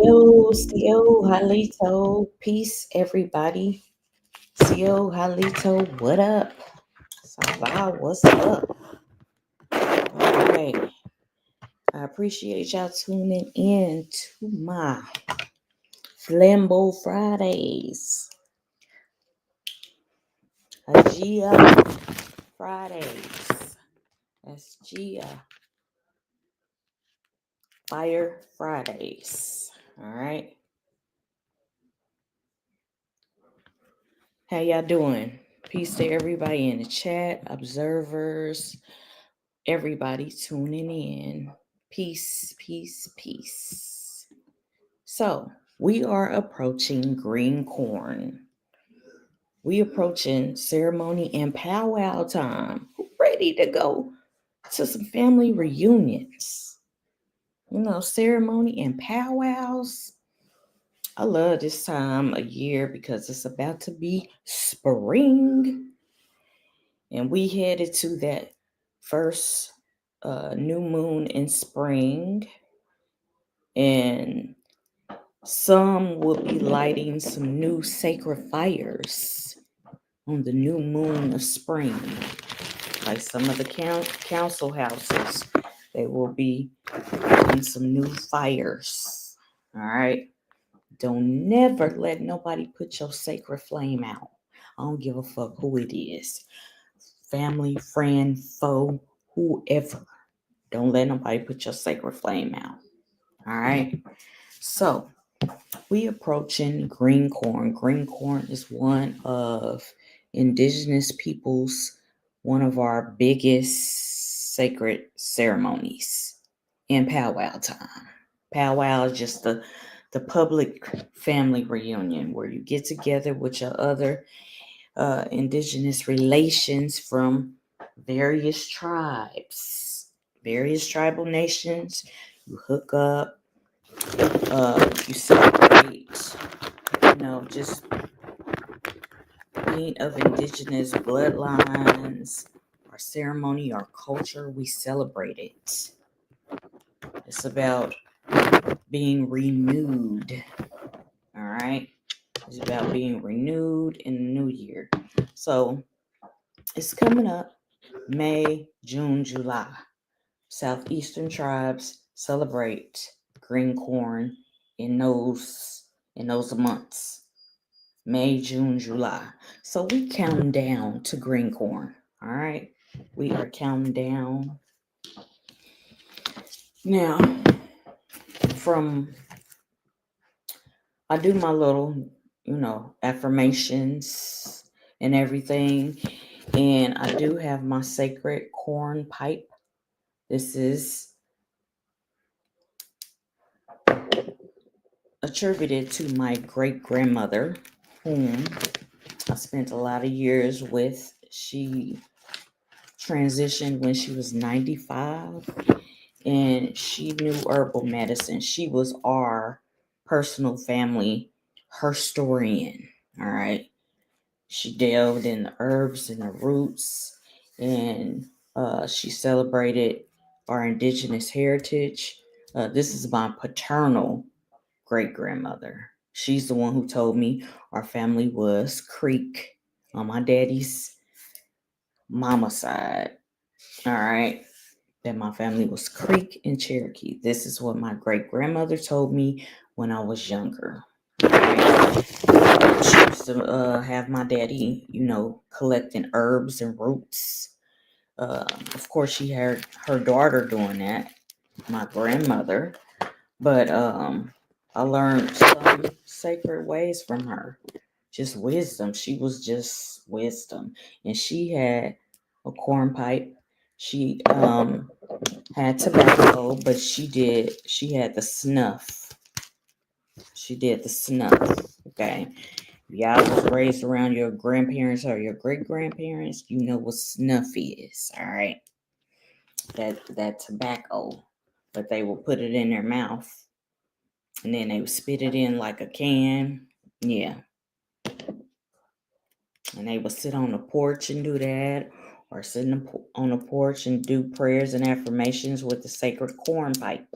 CO, Halito, peace, everybody. CO, Halito, what up? Sava, what's up? All right. I appreciate y'all tuning in to my Flambeau Fridays. Gia Fridays. That's Gia. Fire Fridays. All right. How y'all doing? Peace to everybody in the chat, observers, everybody tuning in. Peace, peace, peace. So, we are approaching green corn. We approaching ceremony and powwow time. Ready to go to some family reunions. Ceremony and powwows. I love this time of year because it's about to be spring. And we headed to that first new moon in spring. And some will be lighting some new sacred fires on the new moon of spring. Like some of the council houses, they will be lighting some new fires. All right. Don't never let nobody put your sacred flame out. I don't give a fuck who it is. Family, friend, foe, whoever. Don't let nobody put your sacred flame out. All right. So we approaching green corn. Green corn is one of indigenous peoples, one of our biggest sacred ceremonies in powwow time. Powwow is just the public family reunion where you get together with your other indigenous relations from various tribes, various tribal nations. You hook up, you celebrate, just being of indigenous bloodlines, our ceremony, our culture, we celebrate it. It's about being renewed. All right. It's about being renewed in the new year. So it's coming up May, June, July. Southeastern tribes celebrate green corn in those months. May, June, July. So we counting down to green corn. All right. We are counting down. Now, I do my little, affirmations and everything. And I do have my sacred corn pipe. This is attributed to my great-grandmother, whom I spent a lot of years with. She transitioned when she was 95, and she knew herbal medicine. She was our personal family historian, all right? She delved in the herbs and the roots, and she celebrated our indigenous heritage. This is my paternal great-grandmother. She's the one who told me our family was Creek on my daddy's mama side. All right. That my family was Creek and Cherokee. This is what my great-grandmother told me when I was younger. Right? She used to have my daddy, collecting herbs and roots. Of course, she had her daughter doing that, my grandmother. But I learned some sacred ways from her. Just wisdom. She was just wisdom. And she had a corn pipe. She had tobacco, but she had the snuff. She did the snuff. Okay. If y'all was raised around your grandparents or your great-grandparents, you know what snuff is. All right. That tobacco. But they will put it in their mouth. And then they would spit it in like a can. Yeah. And they would sit on the porch and do that. Or sit on the porch and do prayers and affirmations with the sacred corn pipe.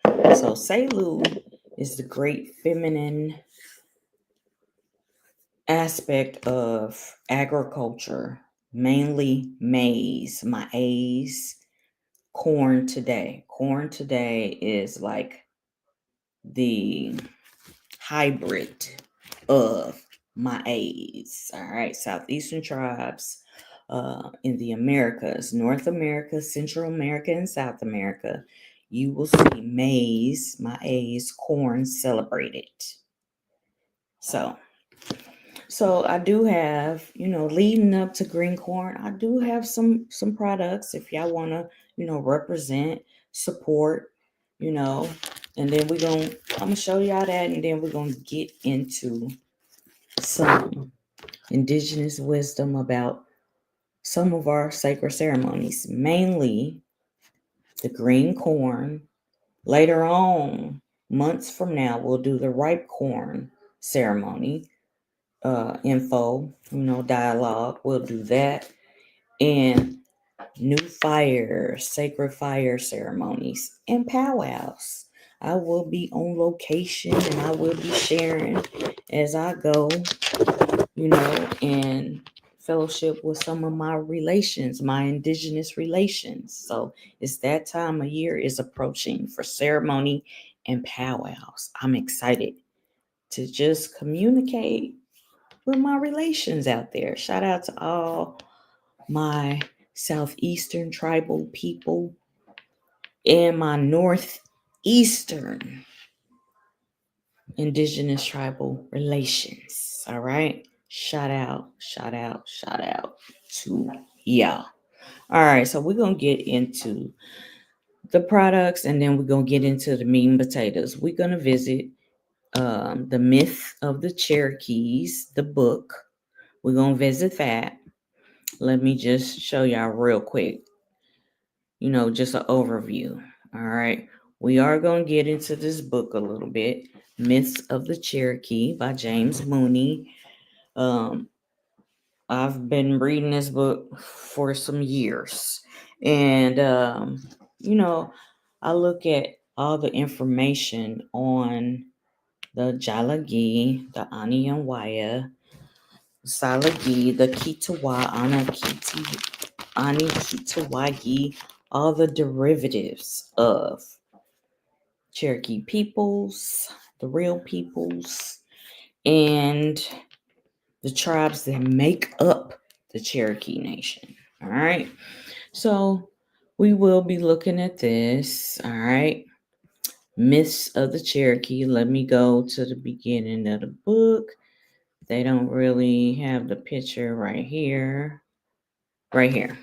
So Selu is the great feminine aspect of agriculture, mainly maize, corn today. Corn today is like the hybrid of maize. All right, southeastern tribes in the Americas, North America, Central America, and South America, you will see maize, corn celebrated. So I do have, leading up to green corn, I do have some products if y'all want to, represent, support, and then I'm going to show y'all that, and then we're going to get into some indigenous wisdom about some of our sacred ceremonies, mainly the green corn. Later on, months from now, we'll do the ripe corn ceremony. Info, dialogue. We'll do that. And new fire, sacred fire ceremonies, and powwows. I will be on location and I will be sharing as I go, and fellowship with some of my relations, my indigenous relations. So it's that time of year is approaching for ceremony and powwows. I'm excited to just communicate with my relations out there. Shout out to all my southeastern tribal people and my northeastern indigenous tribal relations. All right. Shout out to y'all. All right. So we're going to get into the products and then we're going to get into the meat and potatoes. We're going to visit The Myth of the Cherokees, the book. We're going to visit that. Let me just show y'all real quick, just an overview. All right. We are going to get into this book a little bit. Myths of the Cherokee by James Mooney. I've been reading this book for some years. And, I look at all the information on the Jalagi, the Anianwaya, Salagi, the Kitawa, Anikitawagi, all the derivatives of Cherokee peoples, the real peoples, and the tribes that make up the Cherokee Nation. All right. So we will be looking at this. All right. Myths of the Cherokee. Let me go to the beginning of the book. They don't really have the picture right here. Right here.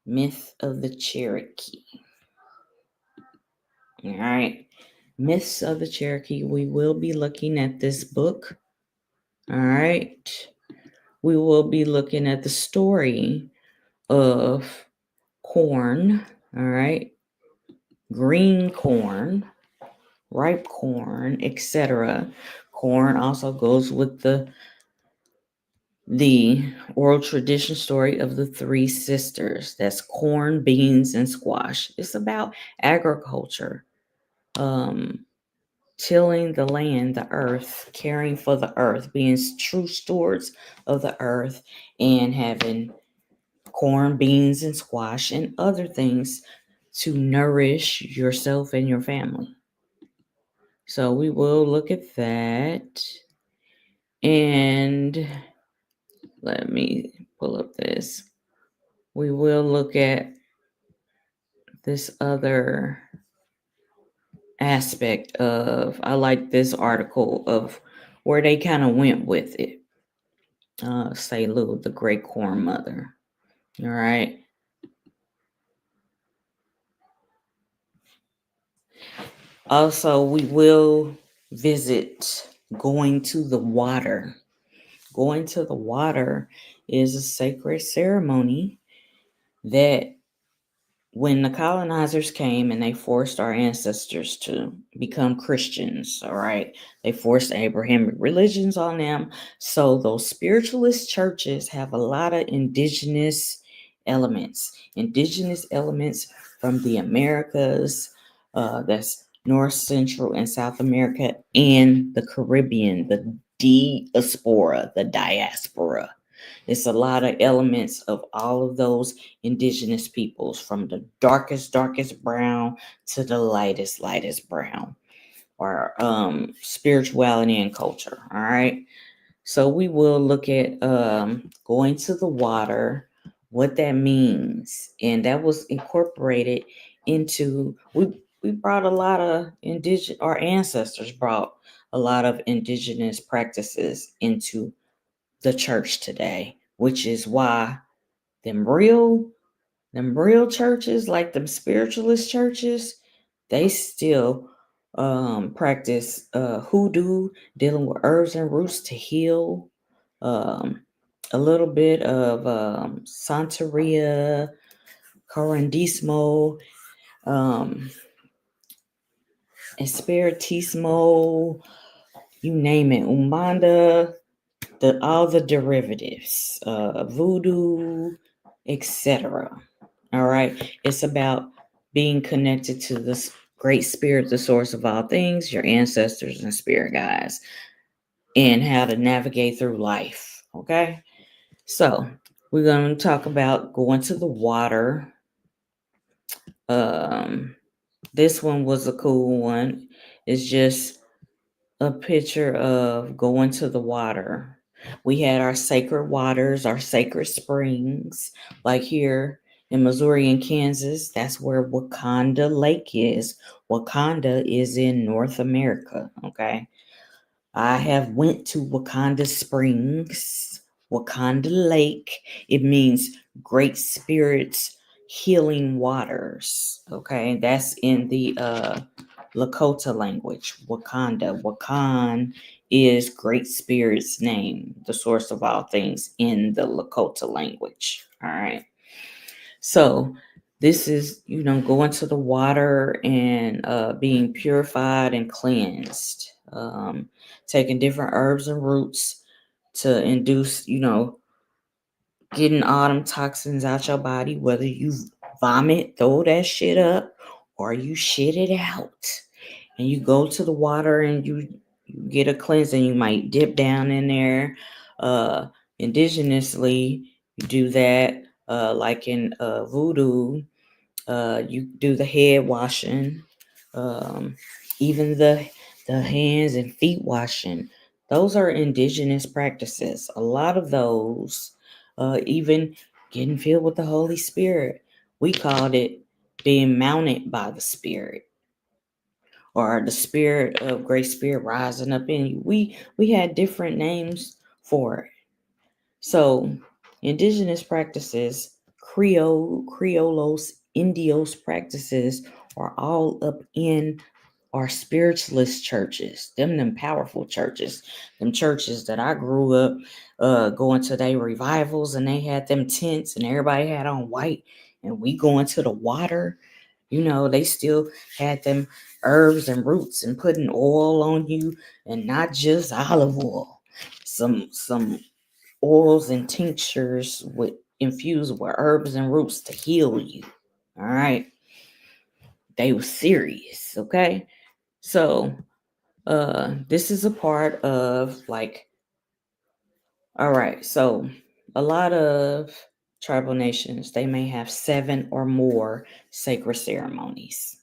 Myth of the Cherokee. All right. Myths of the Cherokee. We will be looking at this book. All right. We will be looking at the story of corn. All right. Green corn, ripe corn, etc. Corn also goes with the oral tradition story of the three sisters. That's corn, beans, and squash. It's about agriculture, tilling the land, the earth, caring for the earth, being true stewards of the earth, and having corn, beans, and squash, and other things to nourish yourself and your family. So we will look at that. And let me pull up this. We will look at this other aspect of, I like this article of where they kind of went with it. Say Lou, the great corn mother. All right. Also, we will visit going to the water. Going to the water is a sacred ceremony that when the colonizers came and they forced our ancestors to become Christians, all right, they forced Abrahamic religions on them. So those spiritualist churches have a lot of indigenous elements from the Americas. That's North, Central, and South America, and the Caribbean, the diaspora. It's a lot of elements of all of those indigenous peoples, from the darkest brown to the lightest brown, or spirituality and culture. All right. So we will look at going to the water, what that means, and that was incorporated into we brought a lot of our ancestors brought a lot of indigenous practices into the church today, which is why them real churches, like them spiritualist churches, they still practice hoodoo, dealing with herbs and roots to heal, a little bit of Santeria, Corandismo, Espiritismo, you name it, Umbanda, all the derivatives, voodoo, etc. All right. It's about being connected to this great spirit, the source of all things, your ancestors and spirit guides, and how to navigate through life. Okay. So we're going to talk about going to the water. This one was a cool one. It's just a picture of going to the water. We had our sacred waters, our sacred springs, like here in Missouri and Kansas. That's where Wakanda Lake is. Wakanda is in North America. Okay. I have went to Wakanda Springs, Wakanda Lake. It means great spirits, healing waters. Okay, that's in the Lakota language. Wakanda. Wakan is great spirit's name, the source of all things in the Lakota language. All right. So this is, going to the water and being purified and cleansed. Taking different herbs and roots to induce, getting all them toxins out your body, whether you vomit, throw that shit up, or you shit it out. And you go to the water and you get a cleansing. You might dip down in there. Indigenously, you do that. Like in voodoo, you do the head washing, even the hands and feet washing. Those are indigenous practices. A lot of those, even getting filled with the Holy Spirit, we called it being mounted by the Spirit, or the Spirit of Great Spirit rising up in you. We had different names for it. So, indigenous practices, Criollos, Indios practices are all up in our spiritualist churches, them powerful churches, them churches that I grew up going to their revivals, and they had them tents and everybody had on white, and we going to the water. They still had them herbs and roots and putting oil on you, and not just olive oil. Some oils and tinctures infused with herbs and roots to heal you. All right. They were serious. Okay. So this is a part of, like, all right, so a lot of tribal nations, they may have 7 or more sacred ceremonies.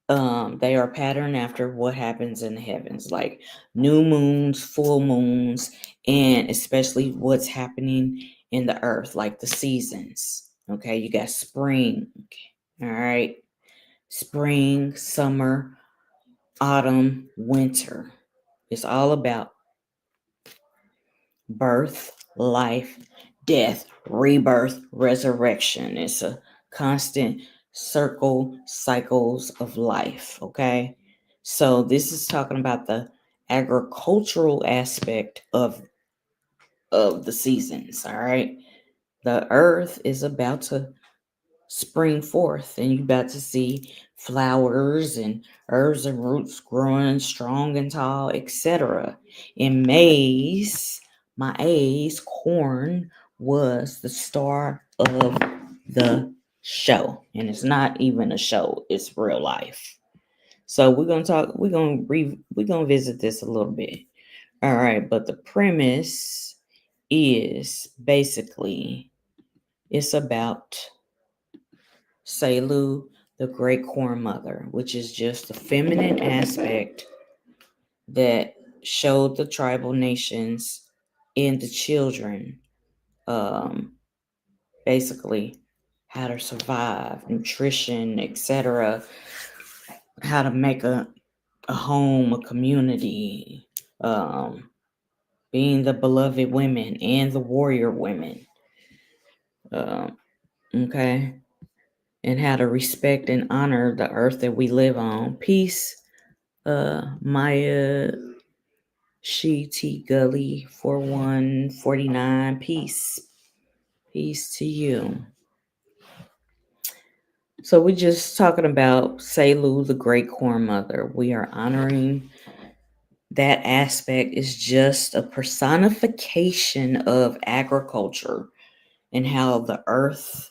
They are patterned after what happens in the heavens, like new moons, full moons, and especially what's happening in the earth, like the seasons. Okay, you got spring. All right, spring, summer, autumn, winter. It's all about birth, life, death, rebirth, resurrection. It's a constant cycles of life. Okay. So this is talking about the agricultural aspect of the seasons. All right. The earth is about to spring forth, and you're about to see flowers and herbs and roots growing strong and tall, etc. In maize, corn was the star of the show, and it's not even a show, it's real life. So we're gonna visit this a little bit. All right, but the premise is basically it's about Selu, the great corn mother, which is just the feminine aspect that showed the tribal nations and the children um, basically how to survive, nutrition, etc., how to make a home, a community, um, being the beloved women and the warrior women. Okay. And how to respect and honor the earth that we live on. Peace, Maya She Gully 4149. Peace. Peace to you. So we're just talking about Selu, the great corn mother. We are honoring that aspect. Is just a personification of agriculture and how the earth,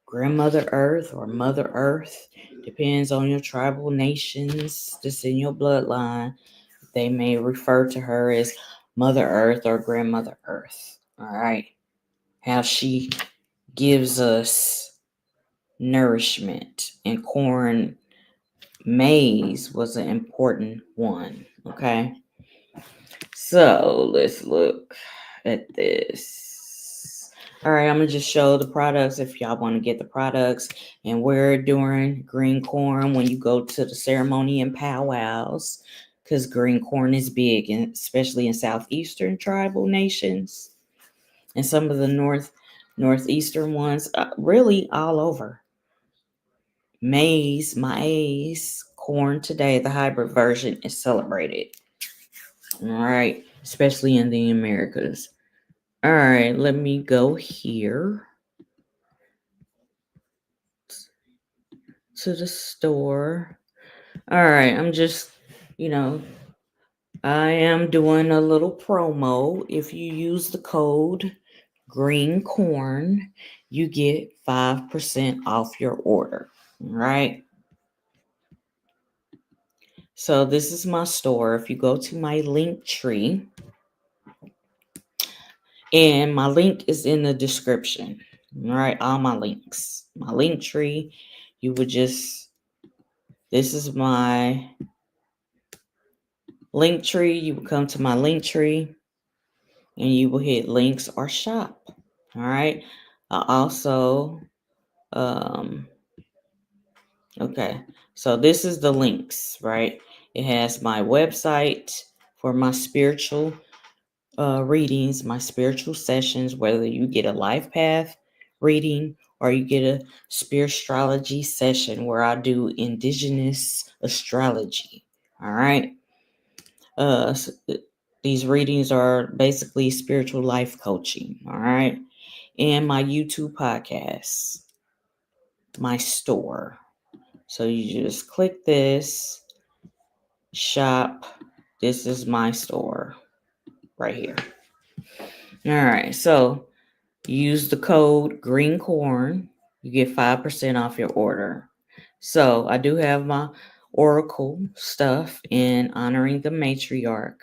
grandmother earth or mother earth, depends on your tribal nations that's in your bloodline. They may refer to her as mother earth or grandmother earth. All right. How she gives us nourishment, and corn, maize was an important one. Okay. So let's look at this. All right, I'm gonna just show the products if y'all want to get the products and wear it during green corn when you go to the ceremony and powwows, because green corn is big, and especially in southeastern tribal nations and some of the northeastern ones, really all over. Maize, corn today, the hybrid version is celebrated. All right, especially in the Americas. All right, let me go here to the store. All right, I'm just, I am doing a little promo. If you use the code green corn, you get 5% off your order. All right. So this is my store. If you go to my link tree, and my link is in the description. All right, all my links. My link tree, you would just, this is my link tree. You would come to my link tree and you will hit links or shop. All right. I also, okay. So this is the links, right? It has my website for my spiritual readings, my spiritual sessions, whether you get a LifePath reading or you get a SpiritStrology session where I do indigenous astrology. All right. So these readings are basically spiritual life coaching. All right. And my YouTube podcast, my store. So you just click this, shop. This is my store right here. All right. So use the code green corn. You get 5% off your order. So I do have my oracle stuff in honoring the matriarch.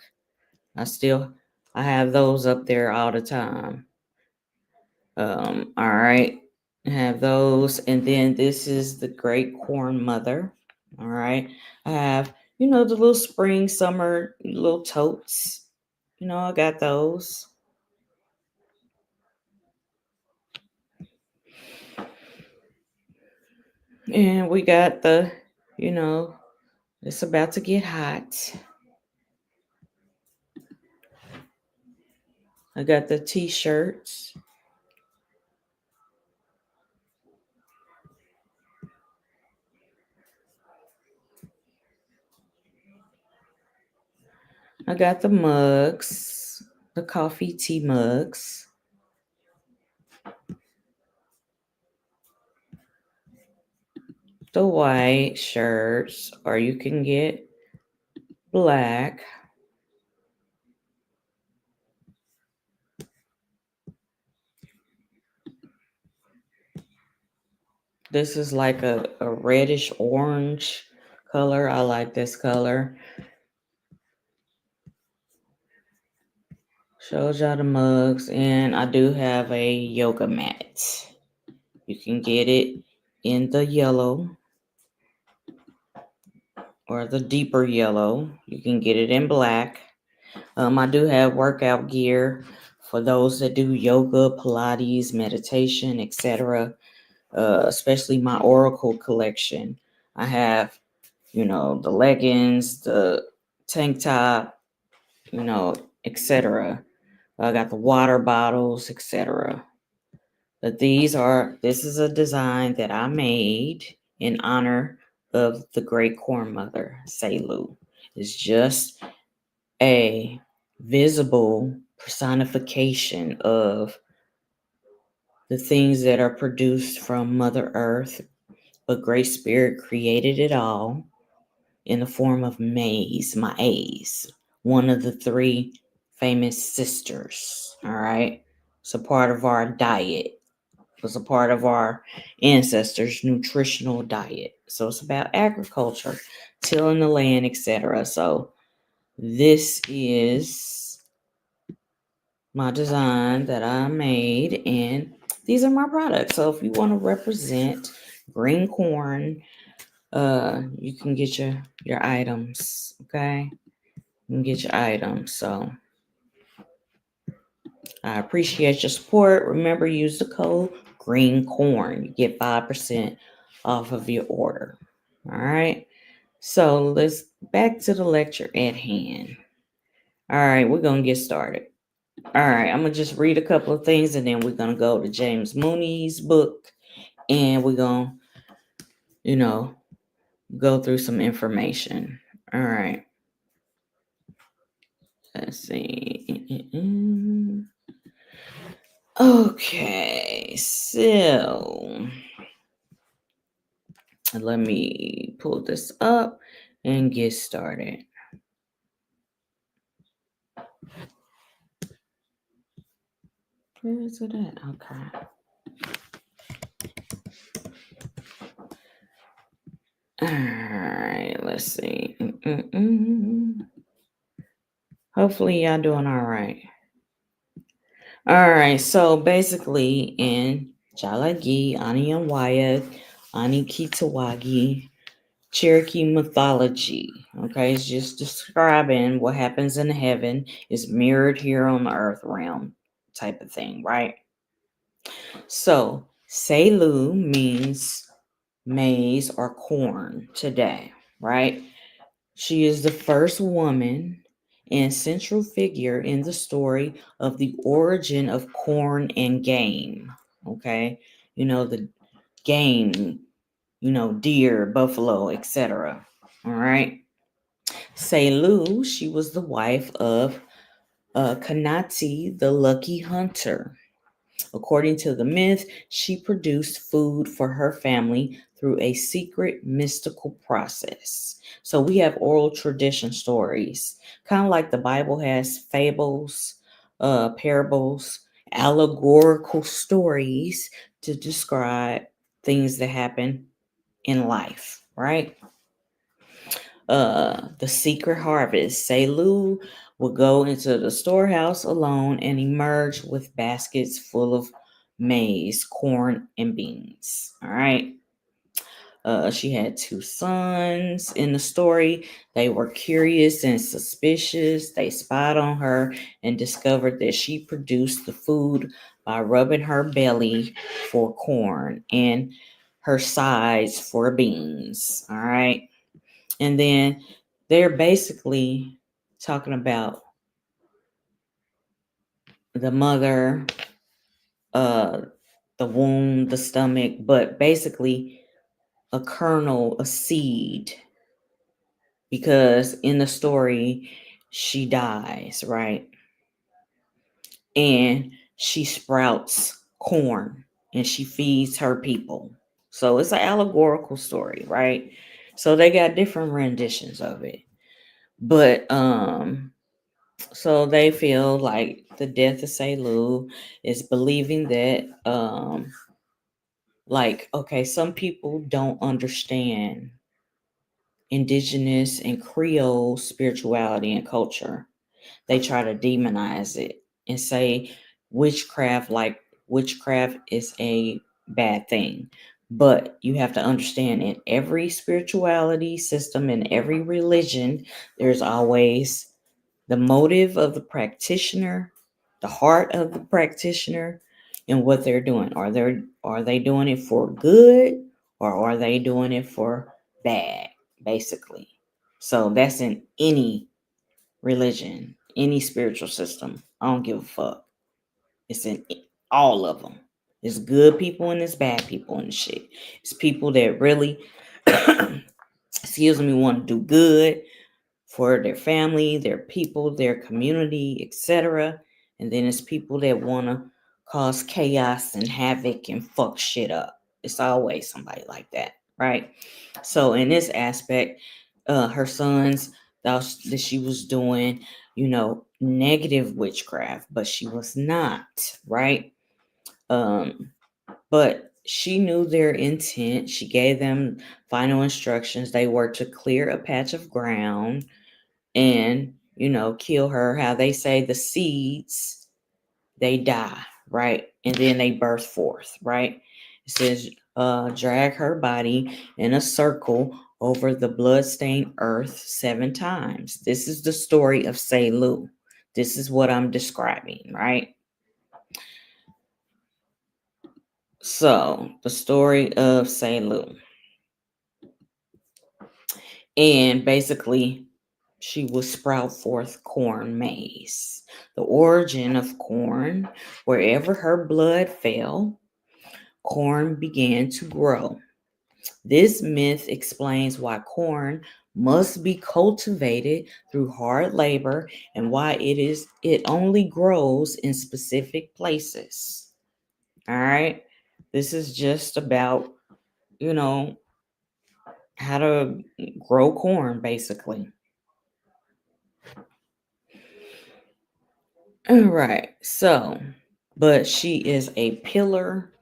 I have those up there all the time. All right. I have those. And then this is the great corn mother. All right. I have, the little spring, summer little totes. I got those. And we got the, it's about to get hot. I got the t-shirts. I got the mugs, the coffee tea mugs. The white shirts, or you can get black. This is like a reddish orange color. I like this color. Shows y'all the mugs, and I do have a yoga mat. You can get it in the yellow or the deeper yellow. You can get it in black. I do have workout gear for those that do yoga, Pilates, meditation, etc. Especially my Oracle collection. I have, the leggings, the tank top, etc. I got the water bottles, etc. But this is a design that I made in honor of the great corn mother, Selu. It's just a visible personification of the things that are produced from Mother Earth, but Great Spirit created it all in the form of maize, one of the three famous sisters. All right. It's a part of our diet. Was a part of our ancestors' nutritional diet. So it's about agriculture, tilling the land, etc. So this is my design that I made, and these are my products. So if you want to represent green corn, you can get your items. Okay, you can get your items. So I appreciate your support. Remember, use the code green corn. You get 5% off of your order. All right. So let's back to the lecture at hand. All right, we're gonna get started. All right, I'm gonna just read a couple of things, and then we're gonna go to James Mooney's book, and we're gonna, go through some information. All right. Let's see. Okay, so let me pull this up and get started. Where is it at? Okay. All right, let's see. Hopefully y'all doing all right. All right, so basically in Jalagi, Anianwaya, Anikitawagi, Cherokee mythology, okay, it's just describing what happens in heaven is mirrored here on the earth realm type of thing, right? So, Selu means maize or corn today, right? She is the first woman and central figure in the story of the origin of corn and game. Okay, the game, deer, buffalo, etc. All right. Selu, she was the wife of Kanati, the lucky hunter. According to the myth, she produced food for her family through a secret mystical process. So we have oral tradition stories, kind of like the Bible has fables, parables, allegorical stories to describe things that happen in life, right? The secret harvest. Selu would go into the storehouse alone and emerge with baskets full of maize, corn, and beans. All right. She had two sons in the story. They were curious and suspicious. They spied on her and discovered that she produced the food by rubbing her belly for corn and her sides for beans. All right. And then they're basically talking about the mother, the womb, the stomach, but basically a kernel, a seed, because in the story, she dies, right? And she sprouts corn and she feeds her people. So it's an allegorical story, right? So they got different renditions of it. But so they feel like the death of Selu is believing that okay, some people don't understand indigenous and Creole spirituality and culture. They try to demonize it and say witchcraft, like witchcraft is a bad thing. But you have to understand, in every spirituality system, in every religion, there's always the motive of the practitioner, the heart of the practitioner, and what they're doing. Are they doing it for good, or are they doing it for bad, basically? So that's in any religion, any spiritual system. I don't give a fuck. It's in all of them. There's good people and there's bad people and shit. It's people that really, excuse me, want to do good for their family, their people, their community, etc. And then it's people that want to cause chaos and havoc and fuck shit up. It's always somebody like that, right? So in this aspect, her sons that she was doing, negative witchcraft, but she was not, right? But she knew their intent. She gave them final instructions. They were to clear a patch of ground and, kill her. How they say the seeds, they die, right? And then they birth forth, right? It says, drag her body in a circle over the bloodstained earth 7 times. This is the story of Selu. This is what I'm describing, right? So, the story of Selu. And basically, she will sprout forth corn maize. The origin of corn, wherever her blood fell, corn began to grow. This myth explains why corn must be cultivated through hard labor and why it only grows in specific places. All right? This is just about, how to grow corn basically. All right. So, but she is a pillar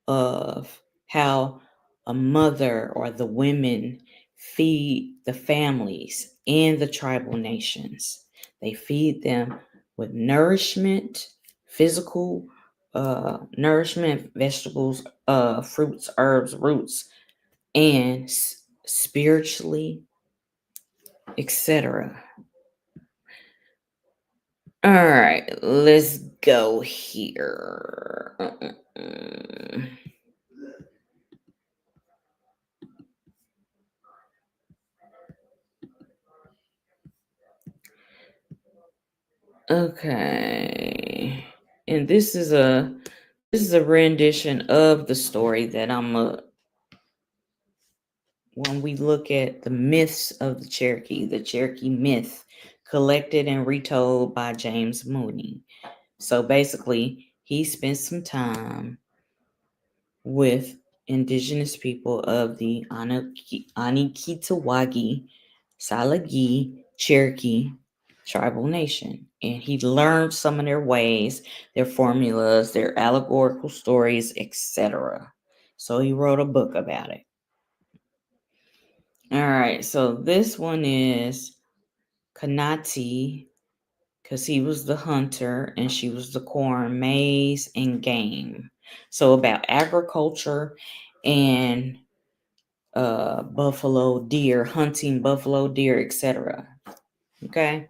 of how a mother or the women feed the families and the tribal nations. They feed them with nourishment, physical nourishment, vegetables, fruits, herbs, roots, and spiritually, etc. All right, let's go here. Okay. And this is a rendition of the story that when we look at the myths of the Cherokee myth collected and retold by James Mooney. So basically, he spent some time with indigenous people of the Anikitawagi, Salagi, Cherokee tribal nation. And he learned some of their ways, their formulas, their allegorical stories, etc. So he wrote a book about it. All right, so this one is Kanati, because he was the hunter and she was the corn, maize, and game. So about agriculture and buffalo deer, hunting buffalo deer, etc. Okay,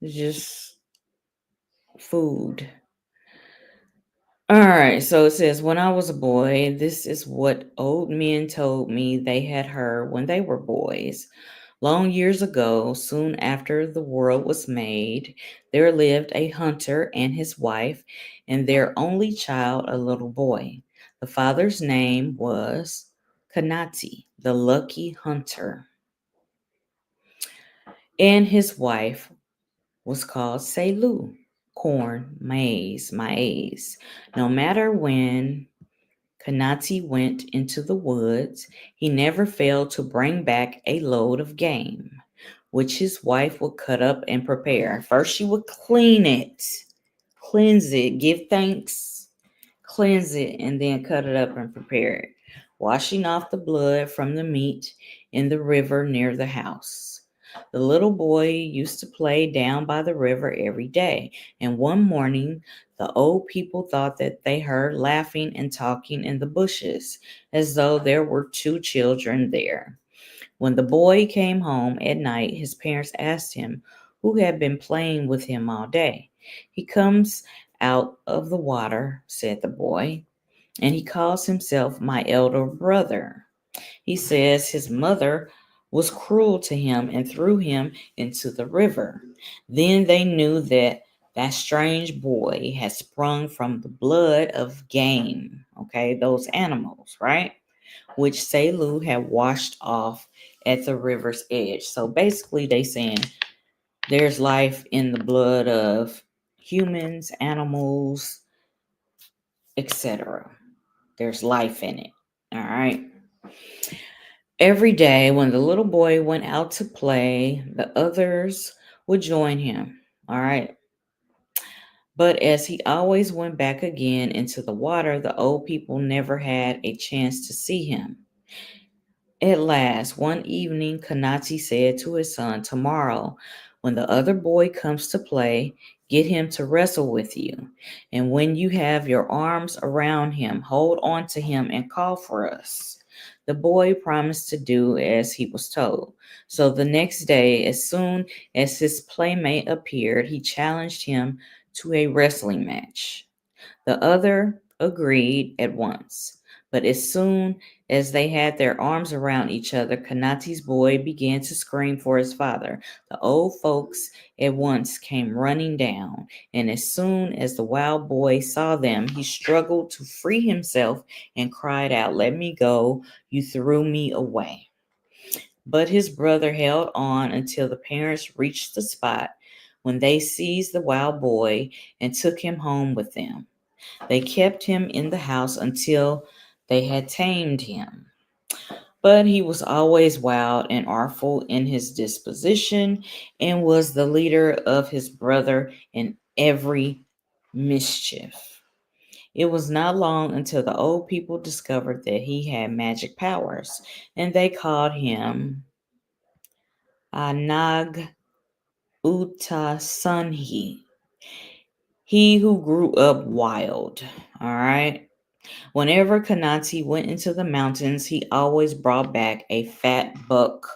it's just food. All right, so it says, when I was a boy, this is what old men told me they had heard when they were boys. Long years ago, soon after the world was made, there lived a hunter and his wife, and their only child, a little boy. The father's name was Kanati, the lucky hunter, and his wife was called Selu, corn, maize. No matter when Kanati went into the woods, he never failed to bring back a load of game, which his wife would cut up and prepare. First, she would cleanse it, give thanks, cleanse it, and then cut it up and prepare it, washing off the blood from the meat in the river near the house. The little boy used to play down by the river every day, and one morning the old people thought that they heard laughing and talking in the bushes, as though there were two children there. When the boy came home at night, his parents asked him who had been playing with him all day. "He comes out of the water," said the boy, "and he calls himself my elder brother. He says his mother was cruel to him and threw him into the river." Then they knew that that strange boy had sprung from the blood of game, okay, those animals, right? Which Selu had washed off at the river's edge. So basically, they saying there's life in the blood of humans, animals, etc. There's life in it. All right. Every day when the little boy went out to play, the others would join him. All right. But as he always went back again into the water, the old people never had a chance to see him. At last, one evening, Kanati said to his son, "Tomorrow, when the other boy comes to play, get him to wrestle with you. And when you have your arms around him, hold on to him and call for us." The boy promised to do as he was told. So the next day, as soon as his playmate appeared, he challenged him to a wrestling match. The other agreed at once, but as soon as they had their arms around each other, Kanati's boy began to scream for his father. The old folks at once came running down, and as soon as the wild boy saw them, he struggled to free himself and cried out, "Let me go, you threw me away." But his brother held on until the parents reached the spot when they seized the wild boy and took him home with them. They kept him in the house until they had tamed him. But he was always wild and artful in his disposition and was the leader of his brother in every mischief. It was not long until the old people discovered that he had magic powers, and they called him Anag Utasanhi, he who grew up wild. All right. Whenever Kanati went into the mountains, he always brought back a fat buck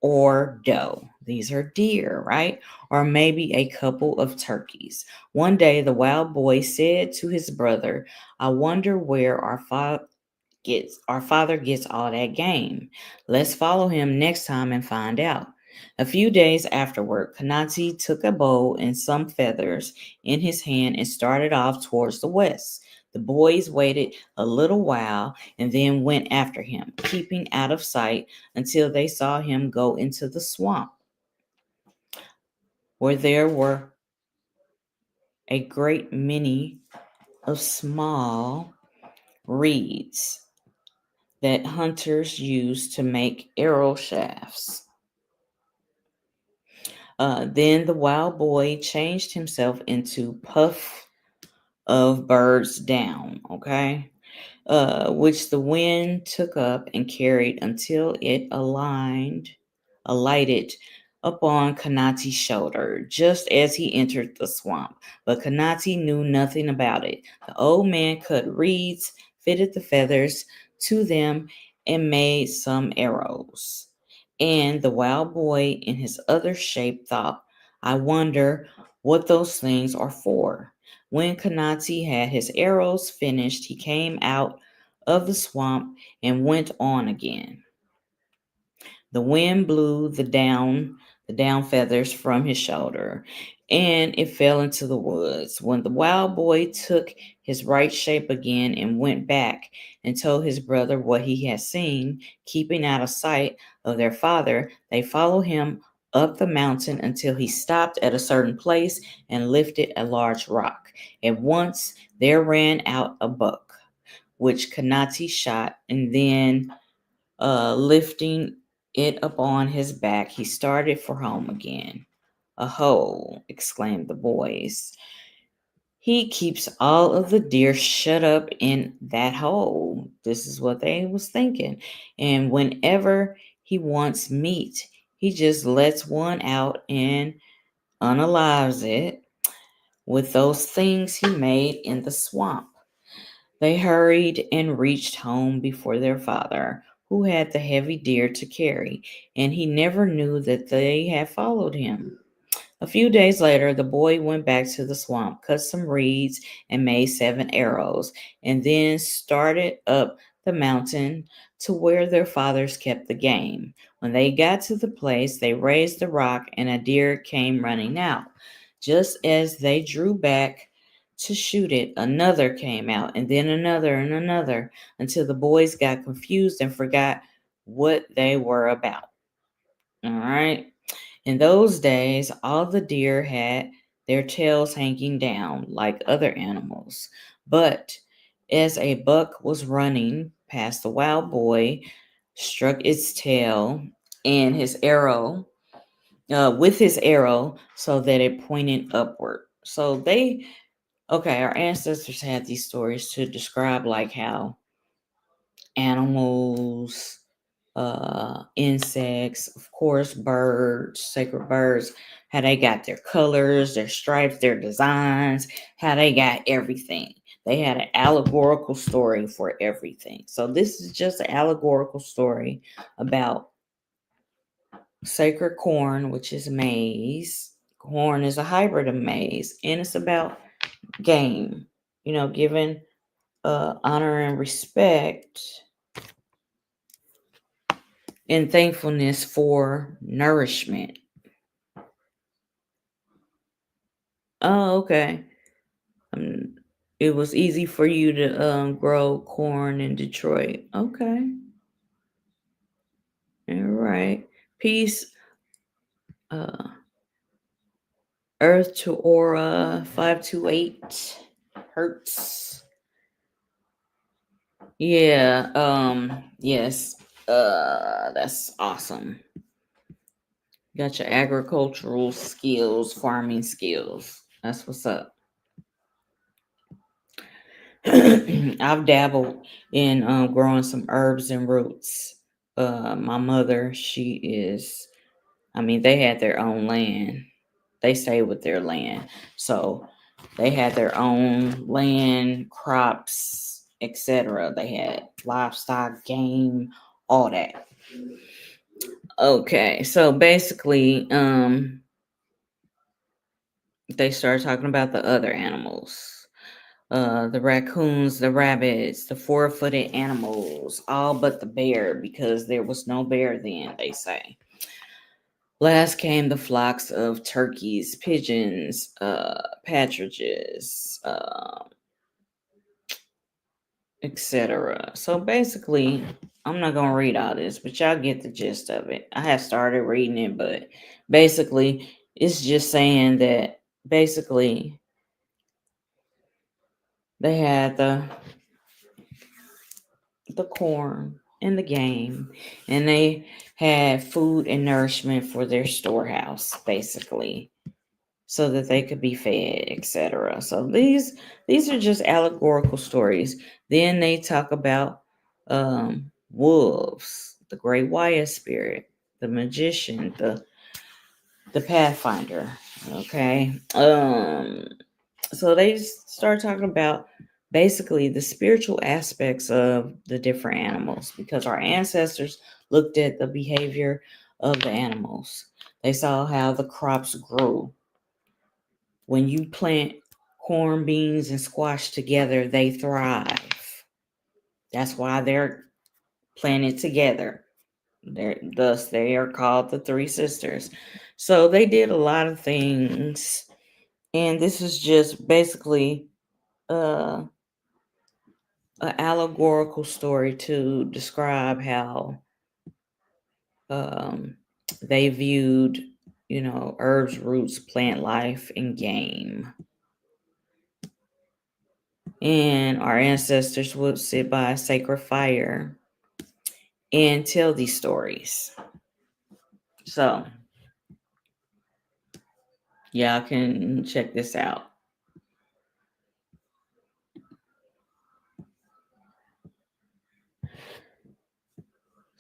or doe. These are deer, right? Or maybe a couple of turkeys. One day, the wild boy said to his brother, "I wonder where our father gets all that game. Let's follow him next time and find out." A few days afterward, Kanati took a bow and some feathers in his hand and started off towards the west. The boys waited a little while and then went after him, keeping out of sight until they saw him go into the swamp, where there were a great many of small reeds that hunters use to make arrow shafts. Then the wild boy changed himself into Puff of Birds Down, okay? Which the wind took up and carried until it alighted upon Kanati's shoulder, just as he entered the swamp. But Kanati knew nothing about it. The old man cut reeds, fitted the feathers to them, and made some arrows. And the wild boy in his other shape thought, "I wonder what those things are for." When Kanati had his arrows finished, he came out of the swamp and went on again. The wind blew the down feathers from his shoulder, and it fell into the woods. When the wild boy took his right shape again and went back and told his brother what he had seen, keeping out of sight of their father, they followed him up the mountain until he stopped at a certain place and lifted a large rock. At once there ran out a buck, which Kanati shot, and then lifting it upon his back, he started for home again. "Aho!" exclaimed the boys. "He keeps all of the deer shut up in that hole." This is what they was thinking. "And whenever he wants meat. He just lets one out and unalives it with those things he made in the swamp. They hurried and reached home before their father, who had the heavy deer to carry, and he never knew that they had followed him. A few days later, the boy went back to the swamp, cut some reeds, and made 7 arrows, and then started up the mountain to where their fathers kept the game. When they got to the place, they raised the rock, and a deer came running out. Just as they drew back to shoot it, another came out, and then another and another, until the boys got confused and forgot what they were about. All right. In those days, all the deer had their tails hanging down like other animals. But as a buck was running past, the wild boy struck its tail and his arrow with his arrow so that it pointed upward. So our ancestors had these stories to describe like how animals, insects, of course, birds, sacred birds, how they got their colors, their stripes, their designs, how they got everything. They had an allegorical story for everything. So this is just an allegorical story about sacred corn, which is maize. Corn is a hybrid of maize, and it's about game, giving honor and respect and thankfulness for nourishment. Oh, okay. Um, it was easy for you to grow corn in Detroit. Okay. All right. Peace. Uh, Earth to Aura 528 Hertz. Yeah. Yes. That's awesome. Got your agricultural skills, farming skills. That's what's up. I've dabbled in growing some herbs and roots. My mother, they had their own land. They stayed with their land. So they had their own land, crops, etc. They had livestock, game, all that. Okay, so basically, they started talking about the other animals. The raccoons, the rabbits, the 4-footed animals, all but the bear, because there was no bear then, they say. Last came the flocks of turkeys, pigeons, partridges, etc. So basically, I'm not going to read all this, but y'all get the gist of it. I have started reading it, but basically, it's just saying that basically they had the corn and the game, and they had food and nourishment for their storehouse, basically, so that they could be fed, etc. So these are just allegorical stories. Then they talk about wolves, the great Wyatt spirit, the magician, the pathfinder. Okay. So they start talking about basically the spiritual aspects of the different animals, because our ancestors looked at the behavior of the animals. They saw how the crops grew. When you plant corn, beans, and squash together, they thrive. That's why they're planted together. Thus, they are called the three sisters. So they did a lot of things, and this is just basically an allegorical story to describe how they viewed, herbs, roots, plant life, and game. And our ancestors would sit by a sacred fire and tell these stories. So, y'all can check this out.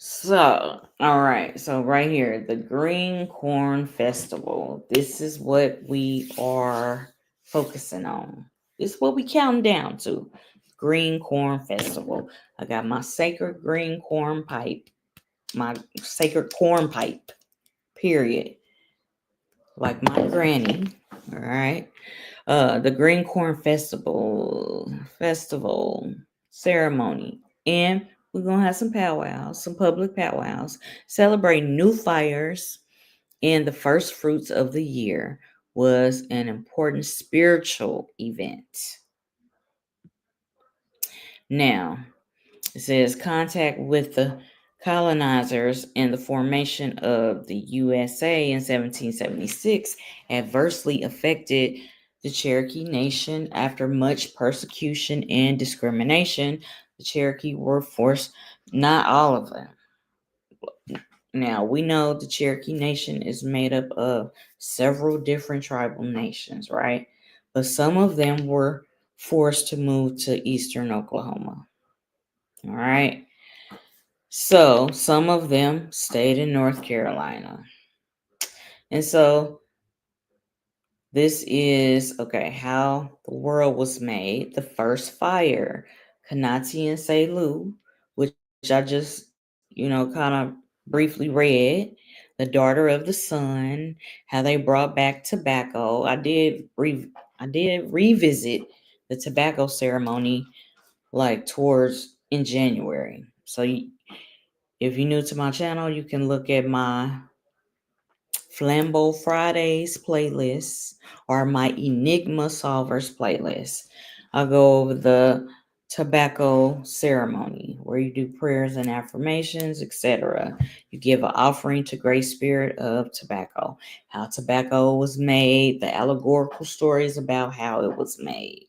So, all right. So, right here, the Green Corn Festival. This is what we are focusing on. This is what we counting down to. Green Corn Festival. I got my sacred green corn pipe. My sacred corn pipe. Period. Like my granny. All right. The Green Corn Festival ceremony. And we're going to have some powwows, some public powwows, celebrating new fires and the first fruits of the year was an important spiritual event. Now, it says contact with the colonizers and the formation of the USA in 1776 adversely affected the Cherokee Nation. After much persecution and discrimination, the Cherokee were forced, not all of them. Now, we know the Cherokee Nation is made up of several different tribal nations, right? But some of them were forced to move to eastern Oklahoma. All right. So some of them stayed in North Carolina. And so this is, okay, how the world was made. The first fire, Kanati and Selu, which I just, kind of briefly read. The daughter of the sun, how they brought back tobacco. I did revisit the tobacco ceremony like towards in January. So if you're new to my channel, you can look at my Flambeau Fridays playlist or my Enigma Solvers playlist. I'll go over the tobacco ceremony where you do prayers and affirmations, etc. You give an offering to Great Spirit of tobacco, how tobacco was made, the allegorical stories about how it was made.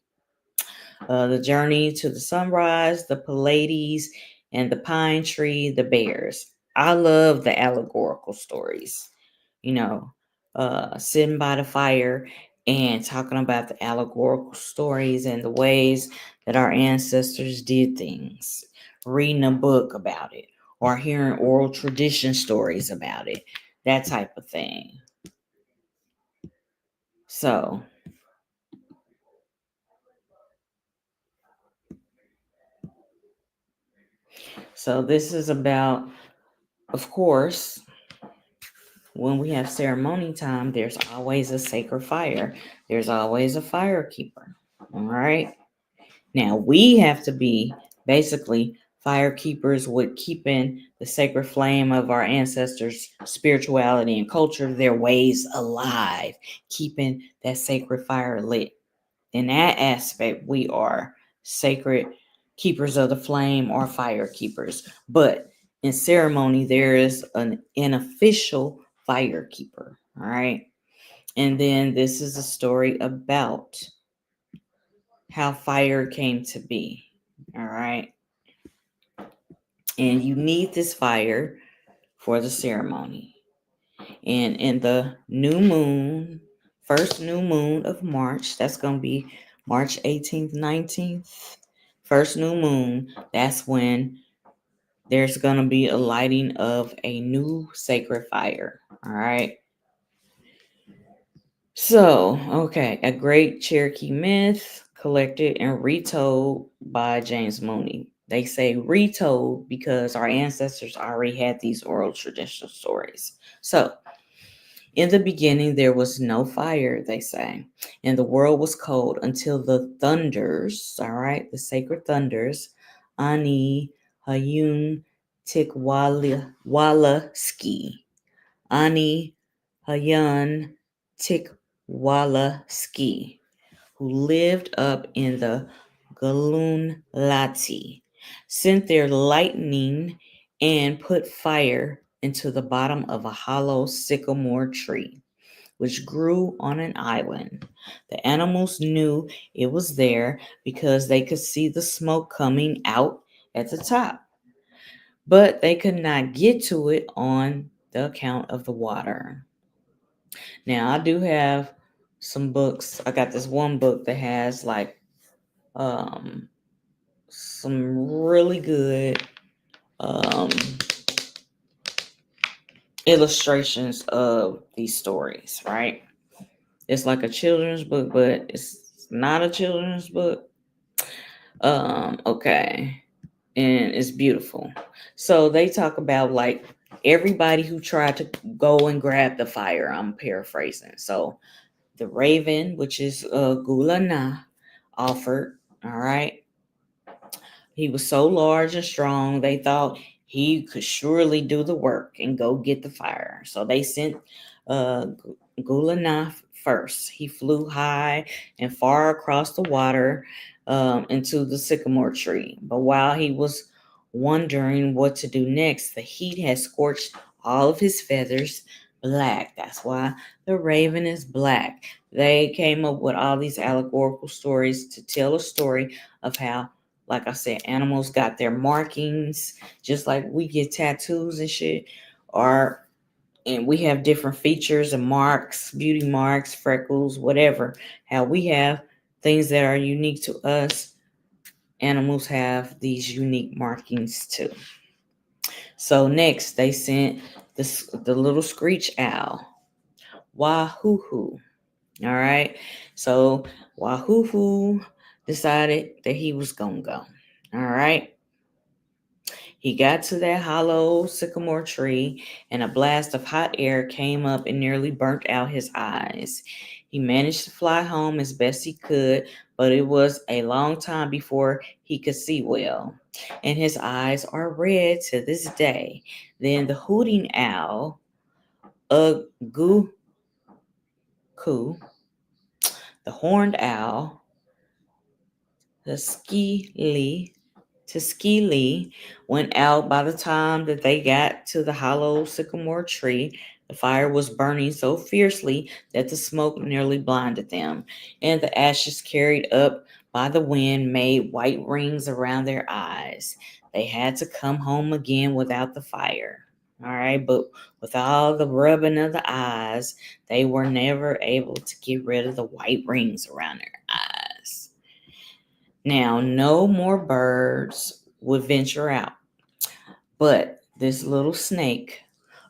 The journey to the sunrise, the Pleiades, and the pine tree, the bears. I love the allegorical stories, sitting by the fire and talking about the allegorical stories and the ways that our ancestors did things, reading a book about it, or hearing oral tradition stories about it, that type of thing. So, this is about, of course, when we have ceremony time, there's always a sacred fire. There's always a fire keeper. All right. Now we have to be basically fire keepers with keeping the sacred flame of our ancestors' spirituality and culture, their ways alive, keeping that sacred fire lit. In that aspect, we are sacred keepers of the flame or fire keepers. But in ceremony, there is an unofficial fire keeper. All right. And then this is a story about how fire came to be. All right. And you need this fire for the ceremony. And in the new moon, first new moon of March, that's going to be March 18th, 19th, first new moon, that's when there's going to be a lighting of a new sacred fire. All right. So, okay, a great Cherokee myth collected and retold by James Mooney. They say retold because our ancestors already had these oral traditional stories. So, in the beginning, there was no fire, they say, and the world was cold until the thunders, all right, the sacred thunders, Ani, Hayun, Tikwala, Ski, Ani, Hayun, Tikwala, who lived up in the Galunlati, sent their lightning and put fire into the bottom of a hollow sycamore tree, which grew on an island. The animals knew it was there because they could see the smoke coming out at the top, but they could not get to it on the account of the water. Now, I do have some books. I got this one book that has like some really good illustrations of these stories, right? It's like a children's book, but it's not a children's book. Okay. And it's beautiful. So they talk about like everybody who tried to go and grab the fire. I'm paraphrasing. So the raven, which is Gulana, offered. All right. He was so large and strong, they thought he could surely do the work and go get the fire. So they sent uh, Gulana first. He flew high and far across the water into the sycamore tree. But while he was wondering what to do next, the heat had scorched all of his feathers black. That's why the raven is black. They came up with all these allegorical stories to tell a story of how, like I said, animals got their markings, just like we get tattoos and shit, and we have different features and marks, beauty marks, freckles, whatever. How we have things that are unique to us, animals have these unique markings too. So next, they sent the little screech owl, Wahoo. All right. So Wahoo decided that he was gonna go. All right. He got to that hollow sycamore tree, and a blast of hot air came up and nearly burnt out his eyes. He managed to fly home as best he could, but it was a long time before he could see well, and his eyes are red to this day. Then the hooting owl, Uguku, the horned owl, the Tuskegee went out. By the time that they got to the hollow sycamore tree, the fire was burning so fiercely that the smoke nearly blinded them, and the ashes carried up by the wind made white rings around their eyes. They had to come home again without the fire. All right, but with all the rubbing of the eyes, they were never able to get rid of the white rings around their eyes. Now, no more birds would venture out, but this little snake,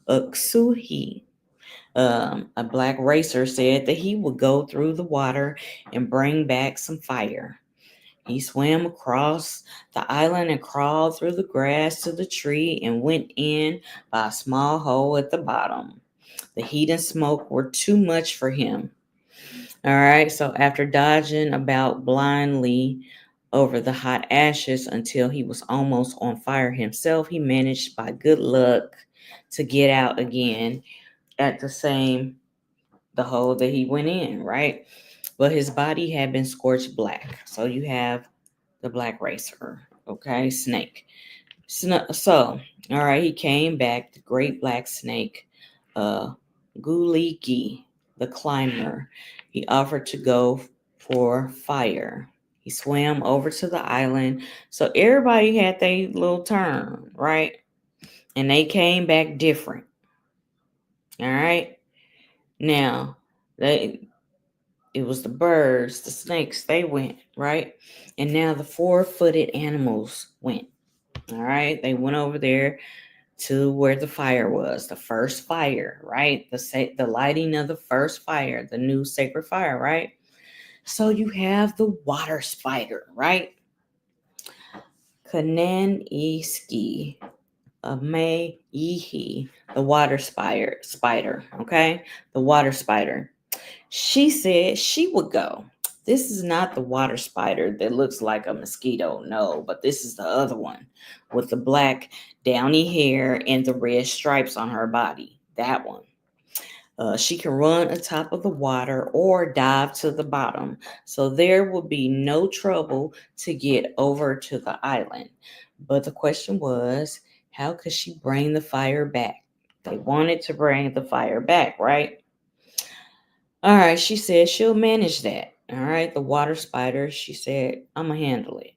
Uksuhi, a black racer, said that he would go through the water and bring back some fire. He swam across the island and crawled through the grass to the tree and went in by a small hole at the bottom. The heat and smoke were too much for him. All right, so after dodging about blindly over the hot ashes until he was almost on fire himself, he managed by good luck to get out again at the hole that he went in, right? But his body had been scorched black. So you have the black racer, okay, snake. So, all right, he came back, the great black snake, Guliki, the climber. He offered to go for fire. He swam over to the island. So everybody had their little turn, right? And they came back different. All right. Now, it was the birds, the snakes, they went, right? And now the four-footed animals went. All right. They went over there to where the fire was, the first fire, right? The lighting of the first fire, the new sacred fire, right? So you have the water spider, right? Kanan Iski, May Ihi, the water spider, okay? The water spider. She said she would go. This is not the water spider that looks like a mosquito, no, but this is the other one with the black downy hair and the red stripes on her body. That one. She can run atop of the water or dive to the bottom, so there will be no trouble to get over to the island. But the question was, how could she bring the fire back? They wanted to bring the fire back, right? All right, she said she'll manage that. All right, the water spider, she said, I'm going to handle it.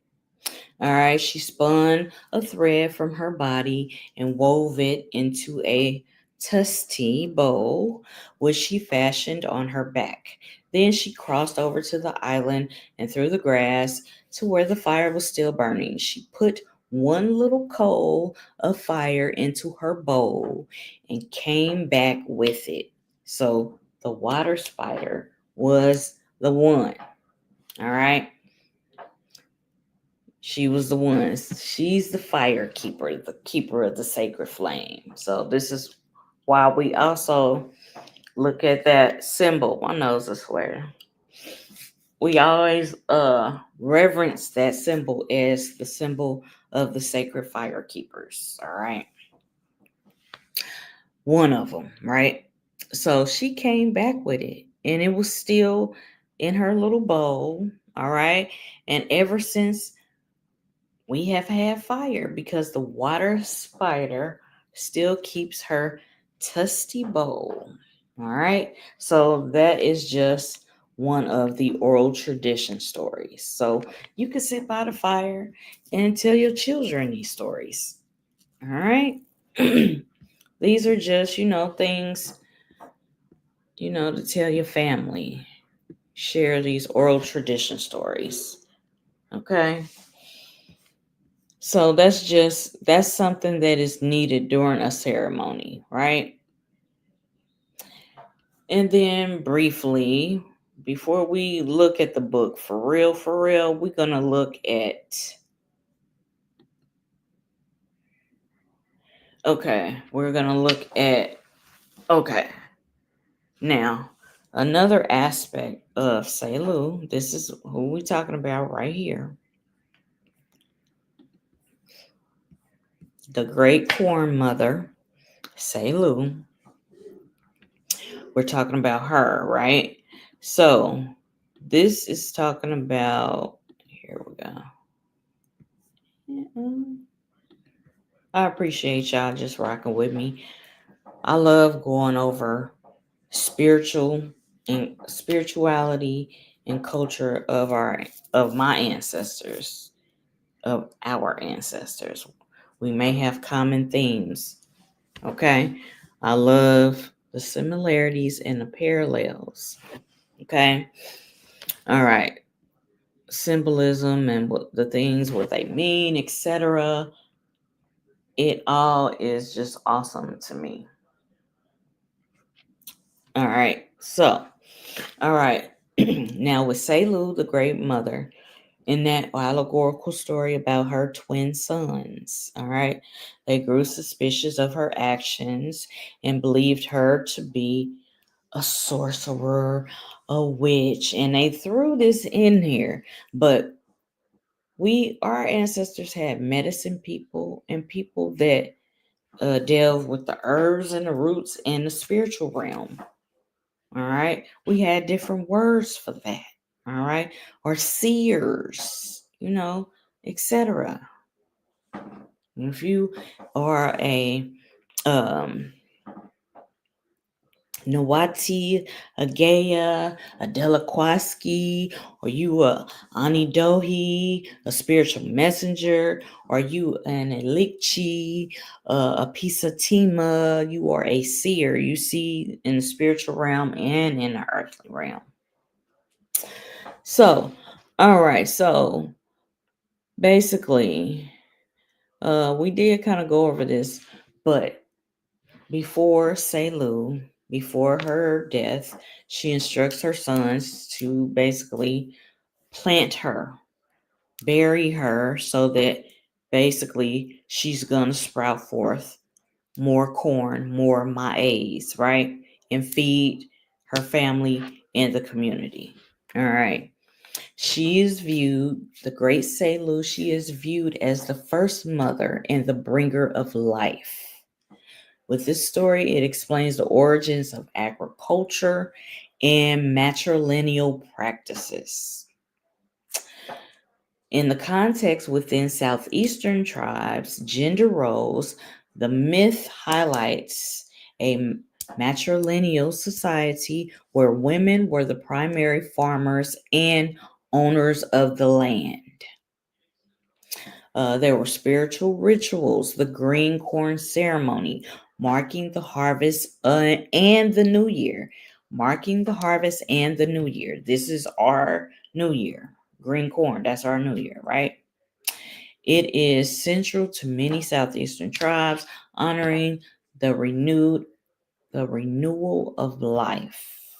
All right, she spun a thread from her body and wove it into a tusty bow, which she fashioned on her back. Then she crossed over to the island and through the grass to where the fire was still burning. She put one little coal of fire into her bowl and came back with it. So the water spider was the one. All right. She was the one. She's the fire keeper, the keeper of the sacred flame. So this is why we also look at that symbol. My nose is sweating. We always reverence that symbol as the symbol of the sacred fire keepers. All right. One of them, right? So she came back with it and it was still in her little bowl. All right. And ever since, we have had fire because the water spider still keeps her tusty bowl. All right. So that is just one of the oral tradition stories. So you can sit by the fire and tell your children these stories. All right. These are just, things, to tell your family. Share these oral tradition stories. Okay. So that's something that is needed during a ceremony, right? And then briefly, before we look at the book for real, we're going to look at, now, another aspect of Selu, this is who we're talking about right here. The great corn mother, Selu. We're talking about her, right? So this is talking about, here we go. I appreciate y'all just rocking with me. I love going over spirituality and culture of my ancestors, of our ancestors. We may have common themes. Okay. I love the similarities and the parallels. Okay. All right. Symbolism and what the things, what they mean, etc. It all is just awesome to me. All right. So, all right. Now with Selu, the great mother, in that allegorical story about her twin sons, all right, they grew suspicious of her actions and believed her to be a sorcerer, a witch, and they threw this in here. But our ancestors had medicine people and people that delve with the herbs and the roots and the spiritual realm. All right. We had different words for that. All right. Or seers, etc. If you are a Nawati, a Gaya, a Delacquaski, or you a Anidohi, a spiritual messenger, or you an Elikchi, a Pisatima, you are a seer. You see in the spiritual realm and in the earthly realm. So, all right. So basically, we did kind of go over this, but before Selu, before her death, she instructs her sons to basically plant her, bury her, so that basically she's going to sprout forth more corn, more maize, right? And feed her family and the community. All right. The great Selu, she is viewed as the first mother and the bringer of life. With this story, it explains the origins of agriculture and matrilineal practices. In the context within Southeastern tribes, gender roles, the myth highlights a matrilineal society where women were the primary farmers and owners of the land. There were spiritual rituals, the green corn ceremony, marking the harvest and the new year. Marking the harvest and the new year. This is our new year. Green corn, that's our new year, right? It is central to many southeastern tribes, honoring the renewal of life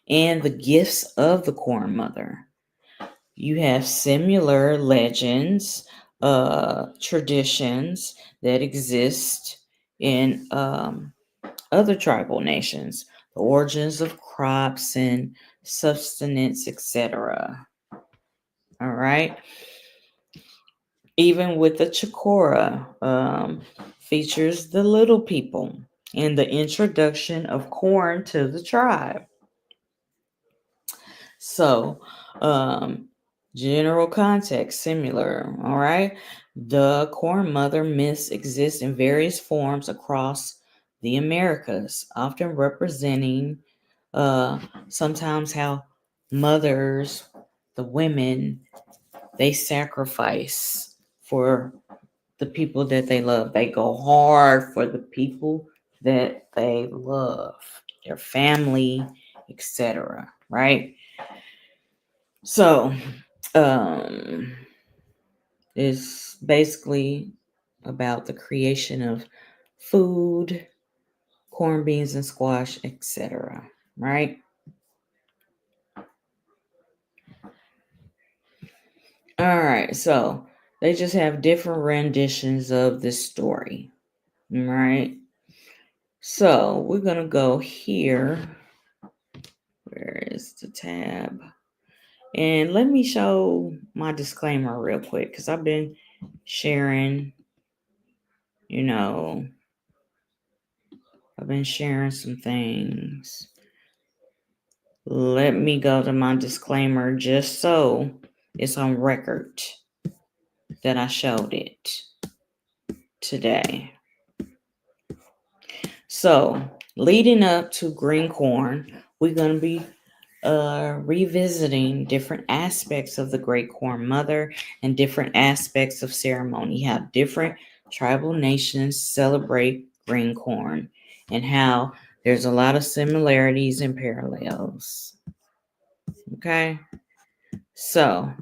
and the gifts of the Corn Mother. You have similar legends, traditions that exist in other tribal nations, the origins of crops and sustenance, etc. All right. Even with the Chikora, features the little people and the introduction of corn to the tribe. So, general context similar. All right. The Corn Mother myths exist in various forms across the Americas, often representing sometimes how mothers, the women, they sacrifice for the people that they love. They go hard for the people that they love, their family, etc. Right? So, it's basically about the creation of food, corn, beans, and squash, etc. Right? All right. So they just have different renditions of this story. Right? So we're gonna go here. Where is the tab? And let me show my disclaimer real quick because I've been sharing, I've been sharing some things. Let me go to my disclaimer just so it's on record that I showed it today. So, leading up to green corn, we're going to be revisiting different aspects of the Great Corn Mother and different aspects of ceremony, how different tribal nations celebrate green corn, and how there's a lot of similarities and parallels. Okay, so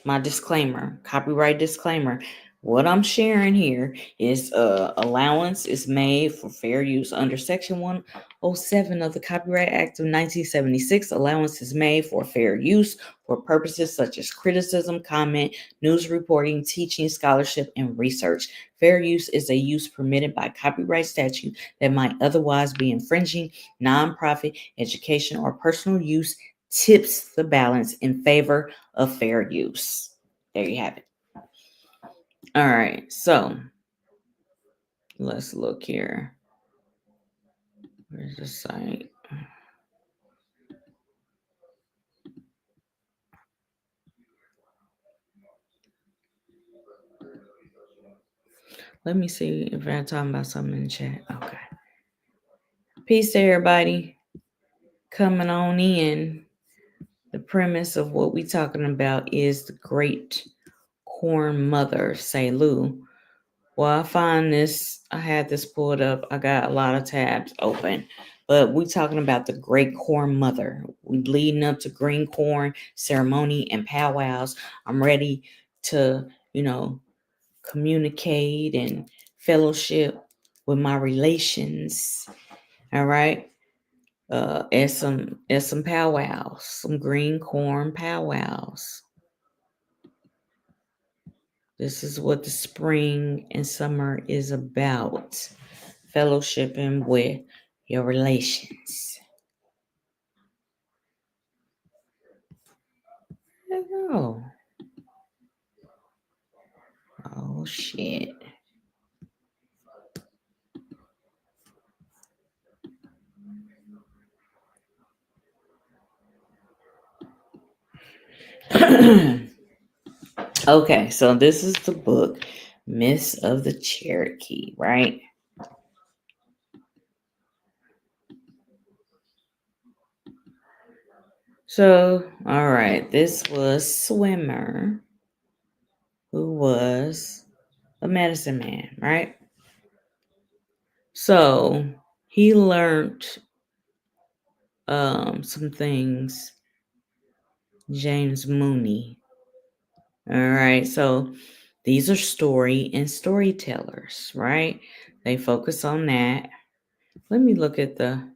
my disclaimer, copyright disclaimer. What I'm sharing here is allowance is made for fair use under Section 107 of the Copyright Act of 1976. Allowance is made for fair use for purposes such as criticism, comment, news reporting, teaching, scholarship, and research. Fair use is a use permitted by copyright statute that might otherwise be infringing. Nonprofit, education, or personal use tips the balance in favor of fair use. There you have it. All right, so let's look here. Where's the site? Let me see if I'm talking about something in the chat. Okay. Peace to everybody coming on in. The premise of what we're talking about is the Great Corn Mother, say Lou. Well, I find this, I had this pulled up. I got a lot of tabs open, but we're talking about the Great Corn Mother. We leading up to green corn ceremony and powwows. I'm ready to, communicate and fellowship with my relations. All right. At some powwows, some green corn powwows. This is what the spring and summer is about. Fellowshipping with your relations. There you go. Oh shit. Okay, so this is the book, Myths of the Cherokee, right? So, all right, this was Swimmer, who was a medicine man, right? So he learned some things. James Mooney, All right. So these are story and storytellers, right? They focus on that. Let me look at the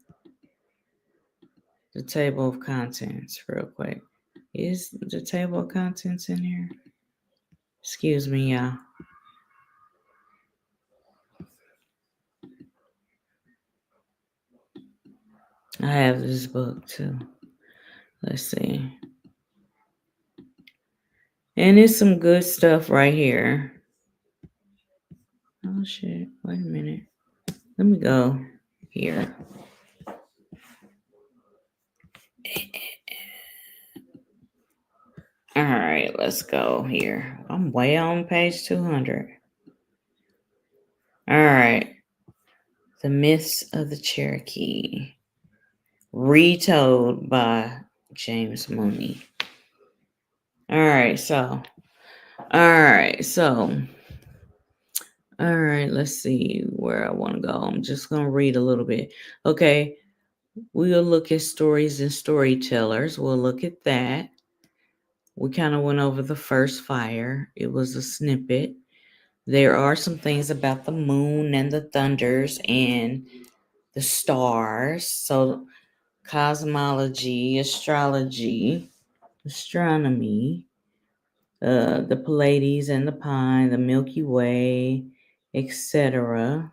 table of contents real quick. Is the table of contents in here? Excuse me, y'all. I have this book too. Let's see. And it's some good stuff right here. Oh shit. Wait a minute. Let me go here. All right, let's go here. I'm way on page 200. All right. The Myths of the Cherokee. Retold by James Mooney. All right, let's see where I want to go. I'm just going to read a little bit. Okay, we'll look at stories and storytellers. We'll look at that. We kind of went over the first fire. It was a snippet. There are some things about the moon and the thunders and the stars. So cosmology, astrology, astronomy, the Pleiades and the Pine, the Milky Way, etc.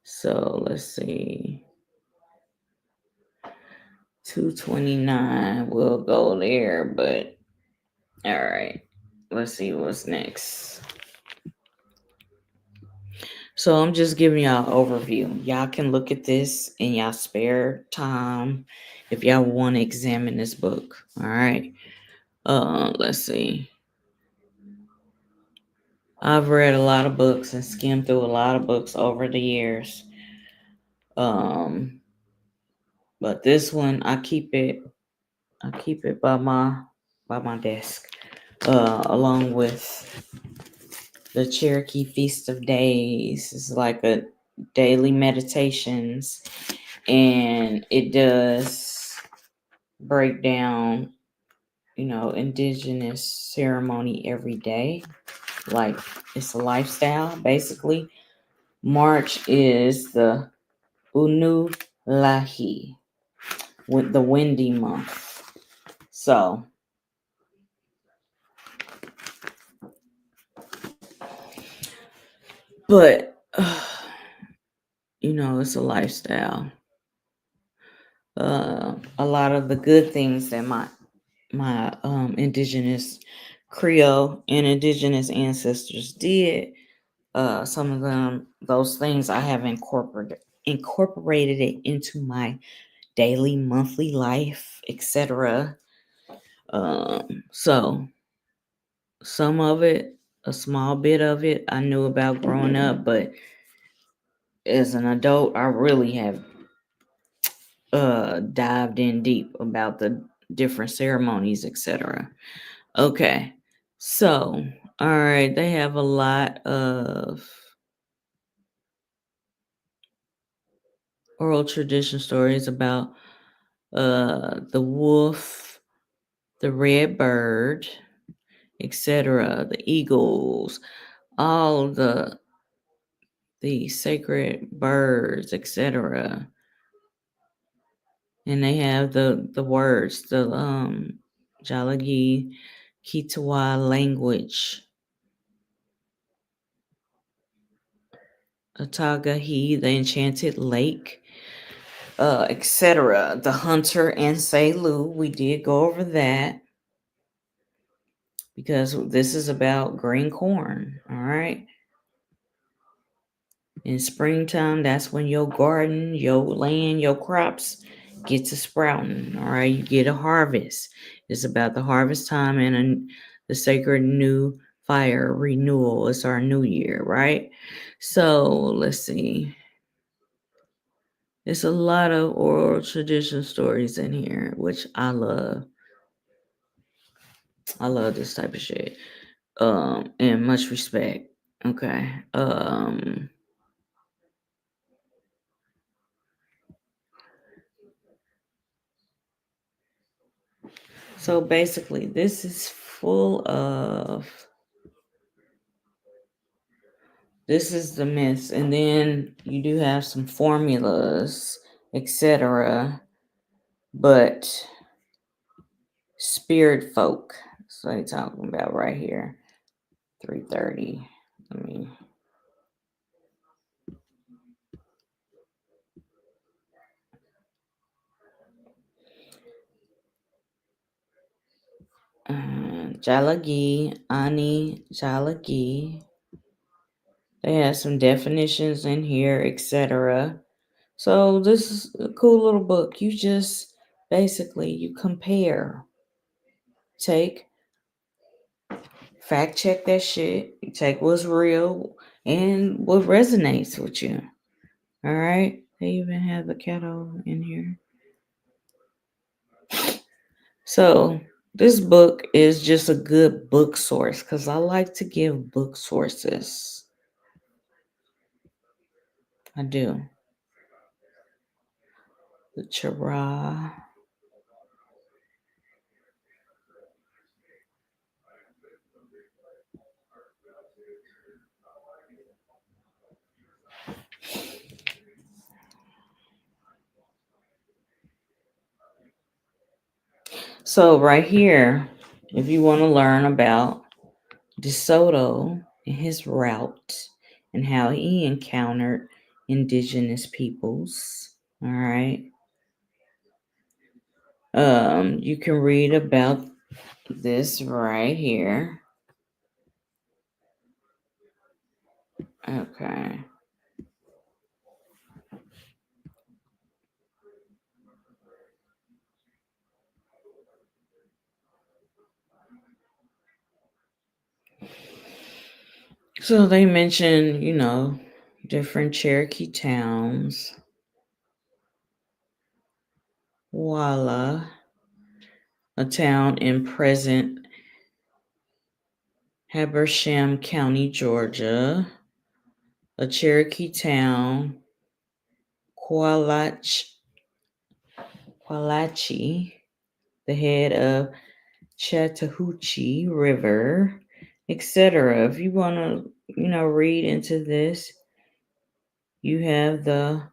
So let's see. 229. We'll go there, but all right. Let's see what's next. So I'm just giving y'all an overview. Y'all can look at this in y'all spare time if y'all want to examine this book. All right. Let's see. I've read a lot of books and skimmed through a lot of books over the years. But this one I keep it by my desk. Along with the Cherokee Feast of Days. It's like a daily meditations, and it does break down, indigenous ceremony every day. Like it's a lifestyle, basically. March is the Unu Lahi, with the windy month. So, but it's a lifestyle. A lot of the good things that my indigenous Creole and indigenous ancestors did, some of those things I have incorporated it into my daily, monthly life, etc. So some of it, a small bit of it, I knew about growing up, but as an adult, I really have dived in deep about the different ceremonies, etc. Okay, so all right, they have a lot of oral tradition stories about the wolf, the red bird, etc., the eagles, all the sacred birds, etc. And they have the words, the Jalagi Kitawa language, Atagahi, the enchanted lake, etc. The hunter and Selu, we did go over that because this is about green corn. All right. In springtime, that's when your garden, your land, your crops get to sprouting. All right, you get a harvest. It's about the harvest time and the sacred new fire renewal. It's our new year, right? So let's see. There's a lot of oral tradition stories in here, which I love. I love this type of shit. And much respect. Okay. So basically, this is full of, this is the myths, and then you do have some formulas, etc. But spirit folk, so they're talking about right here, 330. Let me. Jalagi, Ani, Jalagi. They have some definitions in here, etc. So this is a cool little book. You just basically you compare, take, fact check that shit. You take what's real and what resonates with you. All right. They even have the kettle in here. So this book is just a good book source because I like to give book sources. I do. The Chara. So right here, if you want to learn about DeSoto and his route and how he encountered indigenous peoples, all right. You can read about this right here. Okay. So they mention, different Cherokee towns. Walla, a town in present Habersham County, Georgia. A Cherokee town, Qualachi, the head of Chattahoochee River, etc. If you want to, read into this, you have the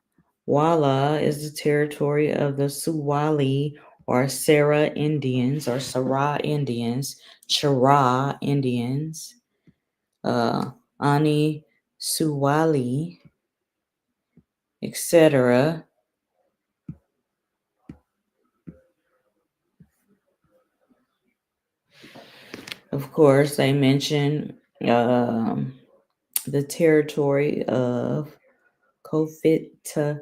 Walla is the territory of the Suwali or Sarah Indians or Sarah Indians, Chara Indians, Ani Suwali, etc. Of course, they mention the territory of Cofitachiqui.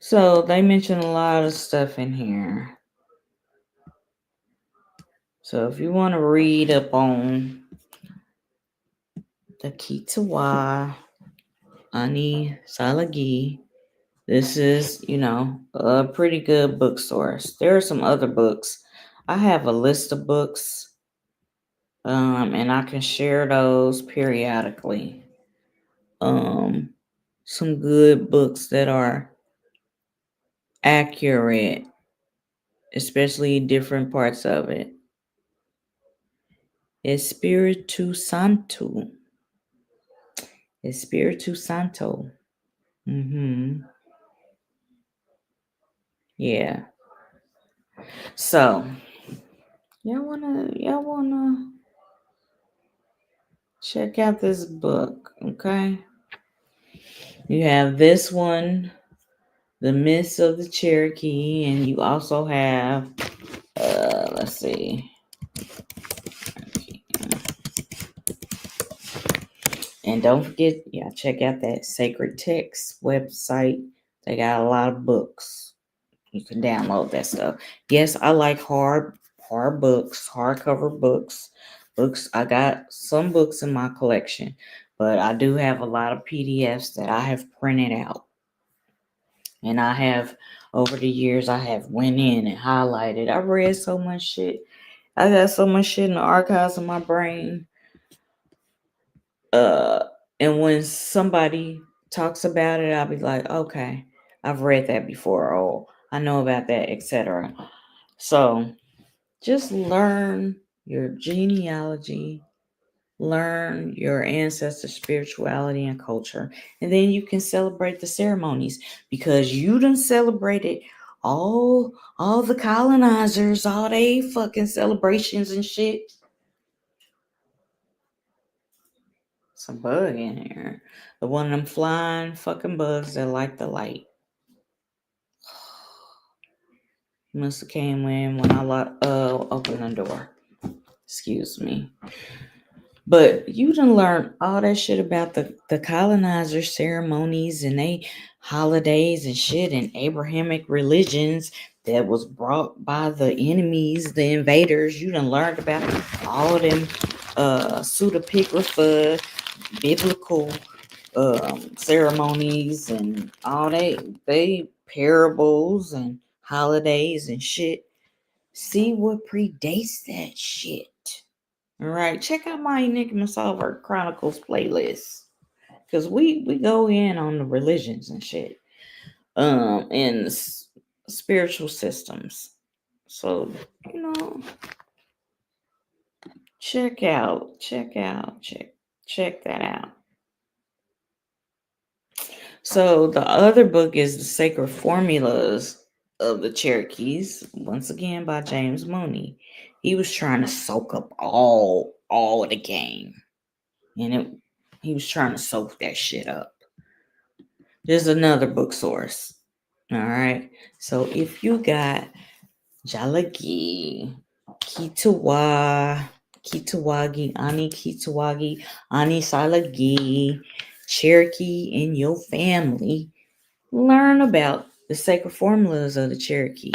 So they mention a lot of stuff in here. So if you want to read up on the Kitawa, Ani Salagi, this is, a pretty good book source. There are some other books. I have a list of books, and I can share those periodically. Some good books that are accurate, especially different parts of it. Espiritu Santo. Espiritu Santo. Yeah. So, y'all wanna check out this book, okay? You have this one, The Myths of the Cherokee, and you also have, let's see. And don't forget, check out that Sacred Text website. They got a lot of books. You can download that stuff. Yes, I like hard books, hardcover books. I got some books in my collection, but I do have a lot of PDFs that I have printed out. And I have, over the years, I have went in and highlighted. I read so much shit. I got so much shit in the archives of my brain. And when somebody talks about it, I'll be like, okay, I've read that before. Oh, I know about that, etc. So just learn your genealogy, learn your ancestor spirituality and culture, and then you can celebrate the ceremonies, because you done celebrated all the colonizers, all they fucking celebrations and shit. Some bug in here. The one of them flying fucking bugs that like the light. Must have came in when I opened the door. Excuse me. But you done learn all that shit about the colonizer ceremonies and they holidays and shit and Abrahamic religions that was brought by the enemies, the invaders. You done learned about all them pseudepigrapha, biblical ceremonies and all they parables and holidays and shit. See what predates that shit. All right, check out my Enigma Solver Chronicles playlist, because we go in on the religions and shit, and spiritual systems. So check that out. So the other book is The Sacred Formulas of the Cherokees, once again by James Mooney. He was trying to soak up all of the game, and he was trying to soak that shit up. There's another book source. All right. So if you got Jalagi, Kitawagi, Ani Salagi, Cherokee in your family, learn about the sacred formulas of the Cherokee.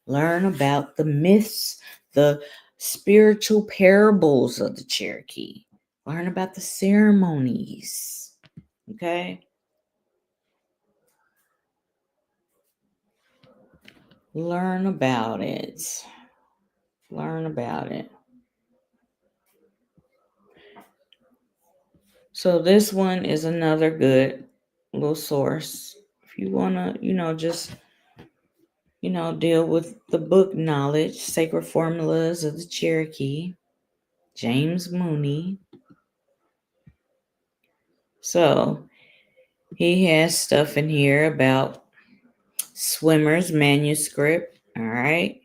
Learn about the myths, the spiritual parables of the Cherokee. Learn about the ceremonies. Okay? Learn about it. So this one is another good little source. If you want to, just, deal with the book knowledge, Sacred Formulas of the Cherokee, James Mooney. So he has stuff in here about Swimmer's manuscript. All right.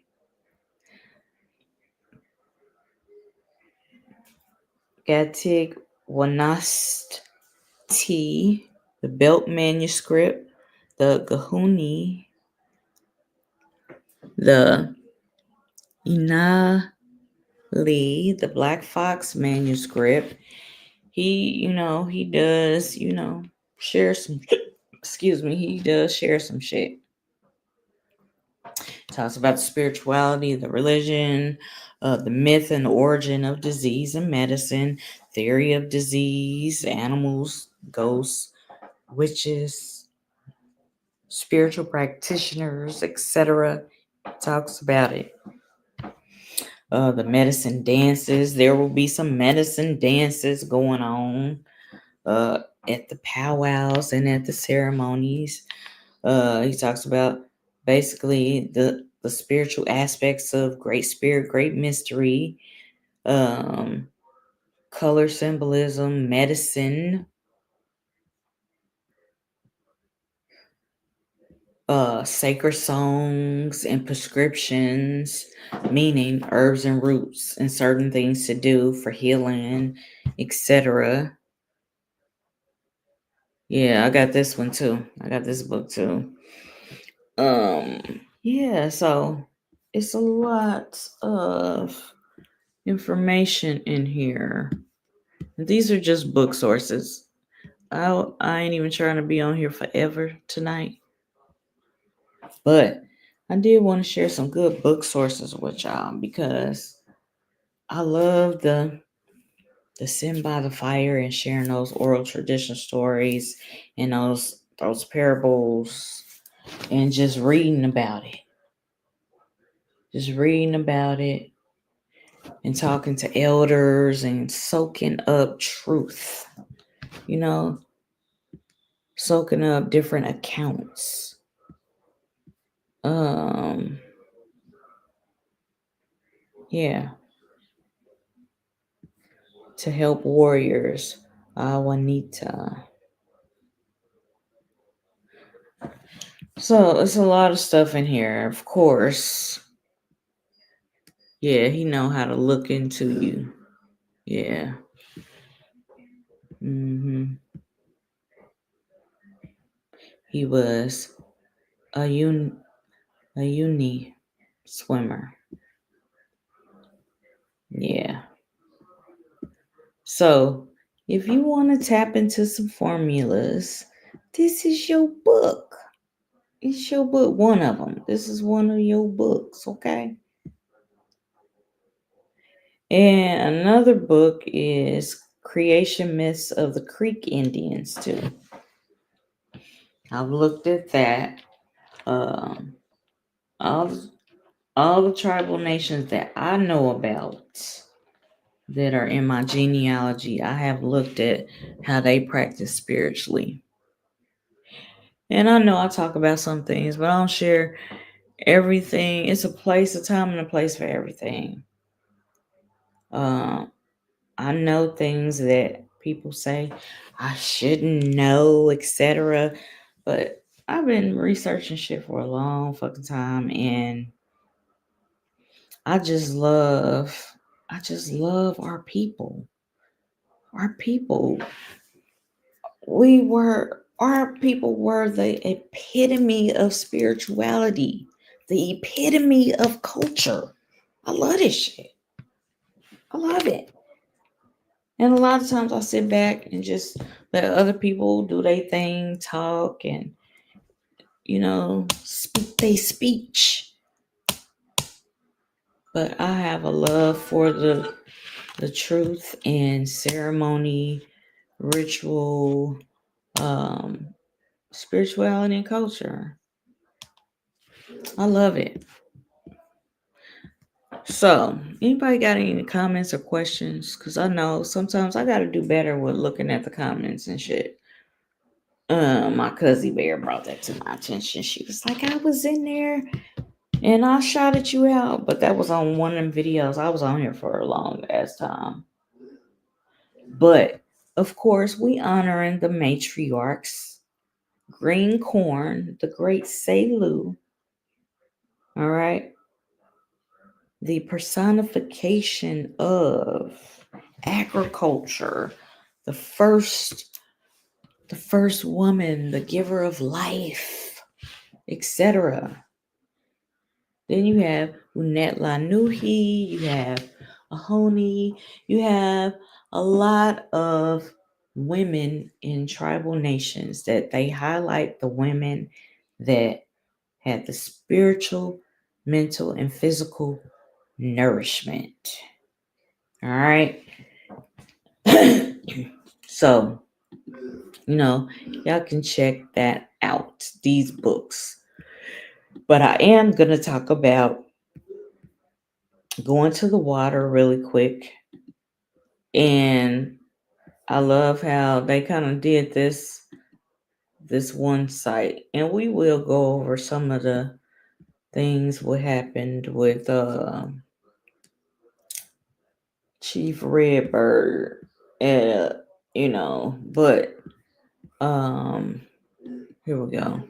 Gatig Wanast T, the Belt manuscript, the Gahuni, the Inali, the Black Fox manuscript. He does, share some, he does share some shit. Talks about the spirituality, the religion, the myth and origin of disease and medicine, theory of disease, animals, ghosts, witches, spiritual practitioners, etc. Talks about it. The medicine dances. There will be some medicine dances going on at the powwows and at the ceremonies. He talks about basically the spiritual aspects of Great Spirit, Great Mystery, color symbolism, medicine, sacred songs and prescriptions, meaning herbs and roots and certain things to do for healing, etc. Yeah, I got this one too. I got this book too. Yeah, so it's a lot of information in here. These are just book sources. I ain't even trying to be on here forever tonight. But I did want to share some good book sources with y'all, because I love the Sin by the Fire and sharing those oral tradition stories and those parables and just reading about it. And talking to elders and soaking up truth. soaking up different accounts. Yeah. To help warriors. Juanita. So it's a lot of stuff in here, of course. Yeah, he know how to look into you. Yeah. He was a uni swimmer. Yeah. So if you want to tap into some formulas, this is your book. It's your book, one of them. This is one of your books, okay? And another book is Creation Myths of the Creek Indians, too. I've looked at that. All the tribal nations that I know about that are in my genealogy, I have looked at how they practice spiritually. And I know I talk about some things, but I don't share everything. It's a time, and a place for everything. I know things that people say I shouldn't know, etc. But I've been researching shit for a long fucking time, and I just love our people. Our people. Our people were the epitome of spirituality, the epitome of culture. I love this shit. I love it. And a lot of times I sit back and just let other people do their thing, talk, and, speak their speech. But I have a love for the truth and ceremony, ritual, spirituality, and culture. I love it. So, anybody got any comments or questions? Because I know sometimes I got to do better with looking at the comments and shit. My cousin Bear brought that to my attention. She was like, I was in there and I shouted you out. But that was on one of them videos. I was on here for a long ass time. But, of course, we honoring the matriarchs. Green Corn, the great Selu. All right. The personification of agriculture, the first woman, the giver of life, etc. Then you have Unet Lanuhi, you have Ahoni, you have a lot of women in tribal nations that they highlight the women that had the spiritual, mental, and physical nourishment. All right. So, y'all can check that out, these books. But I am going to talk about going to the water really quick. And I love how they kind of did this one site. And we will go over some of the things what happened with Chief Redbird. But here we go.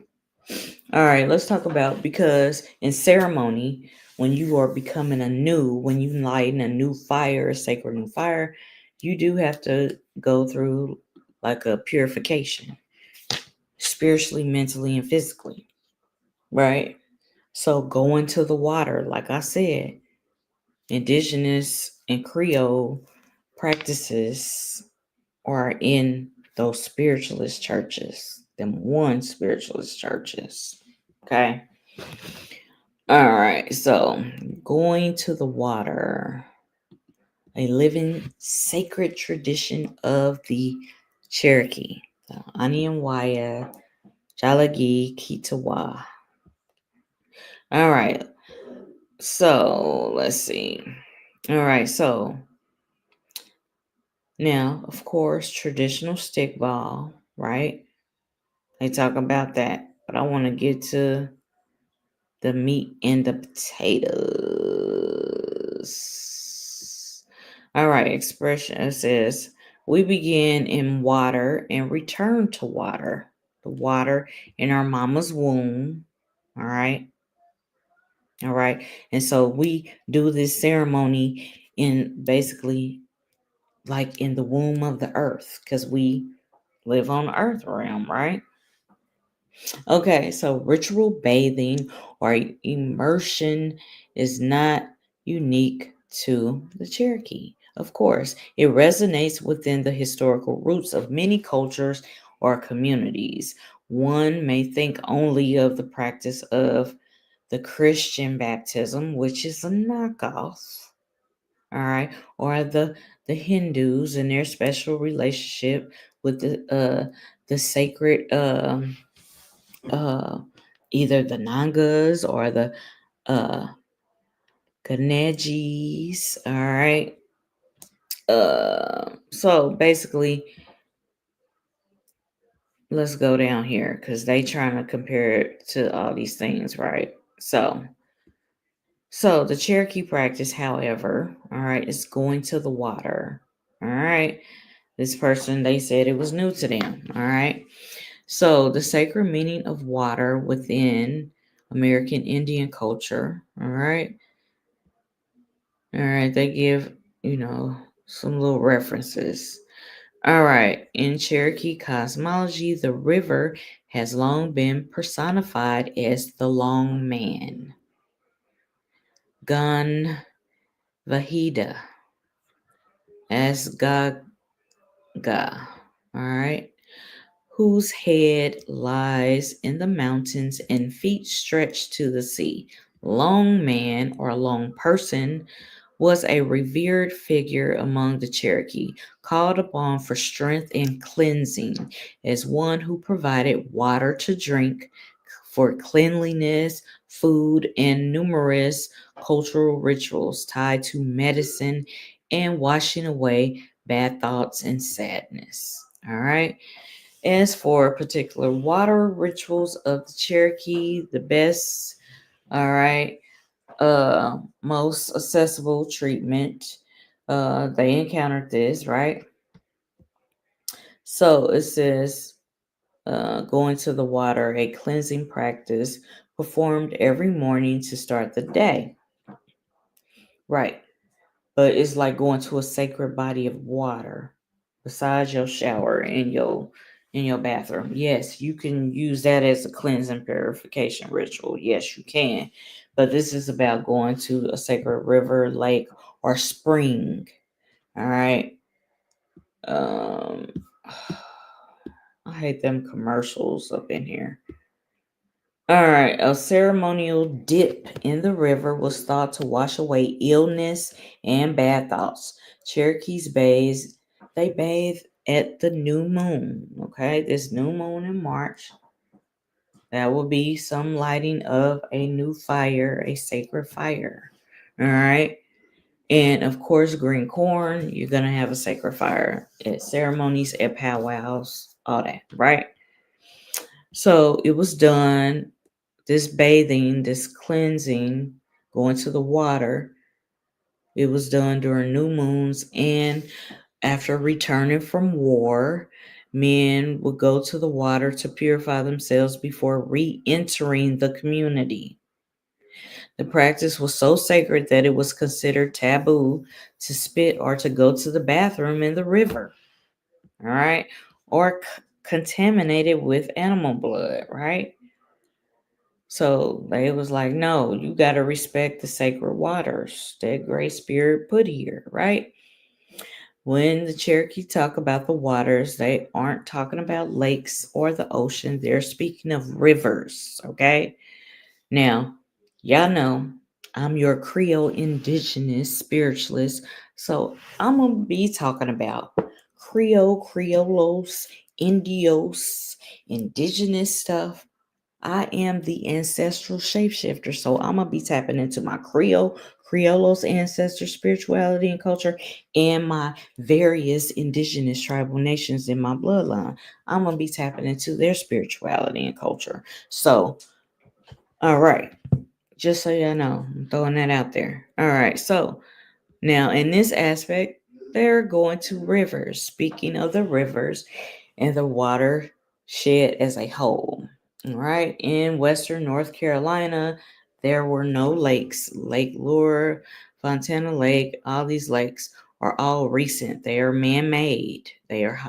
All right, let's talk about, because in ceremony, when you are becoming when you lighten a new fire, a sacred new fire, you do have to go through like a purification, spiritually, mentally, and physically, right? So going to the water, like I said, indigenous and Creole practices are in those spiritualist churches, them one spiritualist churches, okay? All right, so going to the water, a living sacred tradition of the Cherokee, the Anianwaya, Jalagi, Kitawa. All right, so let's see. All right, so now, of course, traditional stickball, right? They talk about that. But I want to get to the meat and the potatoes. All right, expression says, we begin in water and return to water. The water in our mama's womb. All right. All right. And so we do this ceremony in basically like in the womb of the earth because we live on the earth realm, right? Okay, so ritual bathing or immersion is not unique to the Cherokee. Of course, it resonates within the historical roots of many cultures or communities. One may think only of the practice of the Christian baptism, which is a knockoff, all right, or the Hindus and their special relationship with the sacred uh either the Nangas or the uh Kanejis, all right. So basically, let's go down here because they trying to compare it to all these things, right? So the Cherokee practice, however, all right, is going to the water. All right. This person, they said it was new to them. All right. So the sacred meaning of water within American Indian culture. All right. All right. They give, some little references. All right. In Cherokee cosmology, the river has long been personified as the long man. Gun Vahida as Gaga. All right. Whose head lies in the mountains and feet stretched to the sea. Long man or long person was a revered figure among the Cherokee, called upon for strength and cleansing as one who provided water to drink for cleanliness, food, and numerous cultural rituals tied to medicine and washing away bad thoughts and sadness. All right. As for particular water rituals of the Cherokee, the best, all right, most accessible treatment, they encountered this, right? So it says, going to the water, a cleansing practice performed every morning to start the day. Right. But it's like going to a sacred body of water besides your shower in your bathroom. Yes, you can use that as a cleansing purification ritual. Yes, you can. But this is about going to a sacred river, lake, or spring. All right. Um I hate them commercials up in here. All right, a ceremonial dip in the river was thought to wash away illness and bad thoughts. Cherokees they bathe at the new moon. Okay, this new moon in March. That will be some lighting of a new fire, a sacred fire. All right. And of course, green corn, you're going to have a sacred fire at ceremonies, at powwows, all that, right? So it was done, this bathing, this cleansing, going to the water. It was done during new moons and after returning from war. Men would go to the water to purify themselves before re-entering the community. The practice was so sacred that it was considered taboo to spit or to go to the bathroom in the river, all right, or contaminated with animal blood, right? So they was like, no, you got to respect the sacred waters that Great Spirit put here, right? When the Cherokee talk about the waters, they aren't talking about lakes or the ocean. They're speaking of rivers, okay? Now, y'all know I'm your Creole indigenous spiritualist, so I'm going to be talking about Creole, Creolos, Indios, indigenous stuff. I am the ancestral shapeshifter, so I'm going to be tapping into my Creole, Criollo's ancestors, spirituality, and culture, and my various indigenous tribal nations in my bloodline. I'm going to be tapping into their spirituality and culture. So, all right. Just so you know, I'm throwing that out there. All right. So, now in this aspect, they're going to rivers. Speaking of the rivers and the watershed as a whole. All right. In Western North Carolina, there were no lakes. Lake Lure, Fontana Lake, all these lakes are all recent. They are man made, they are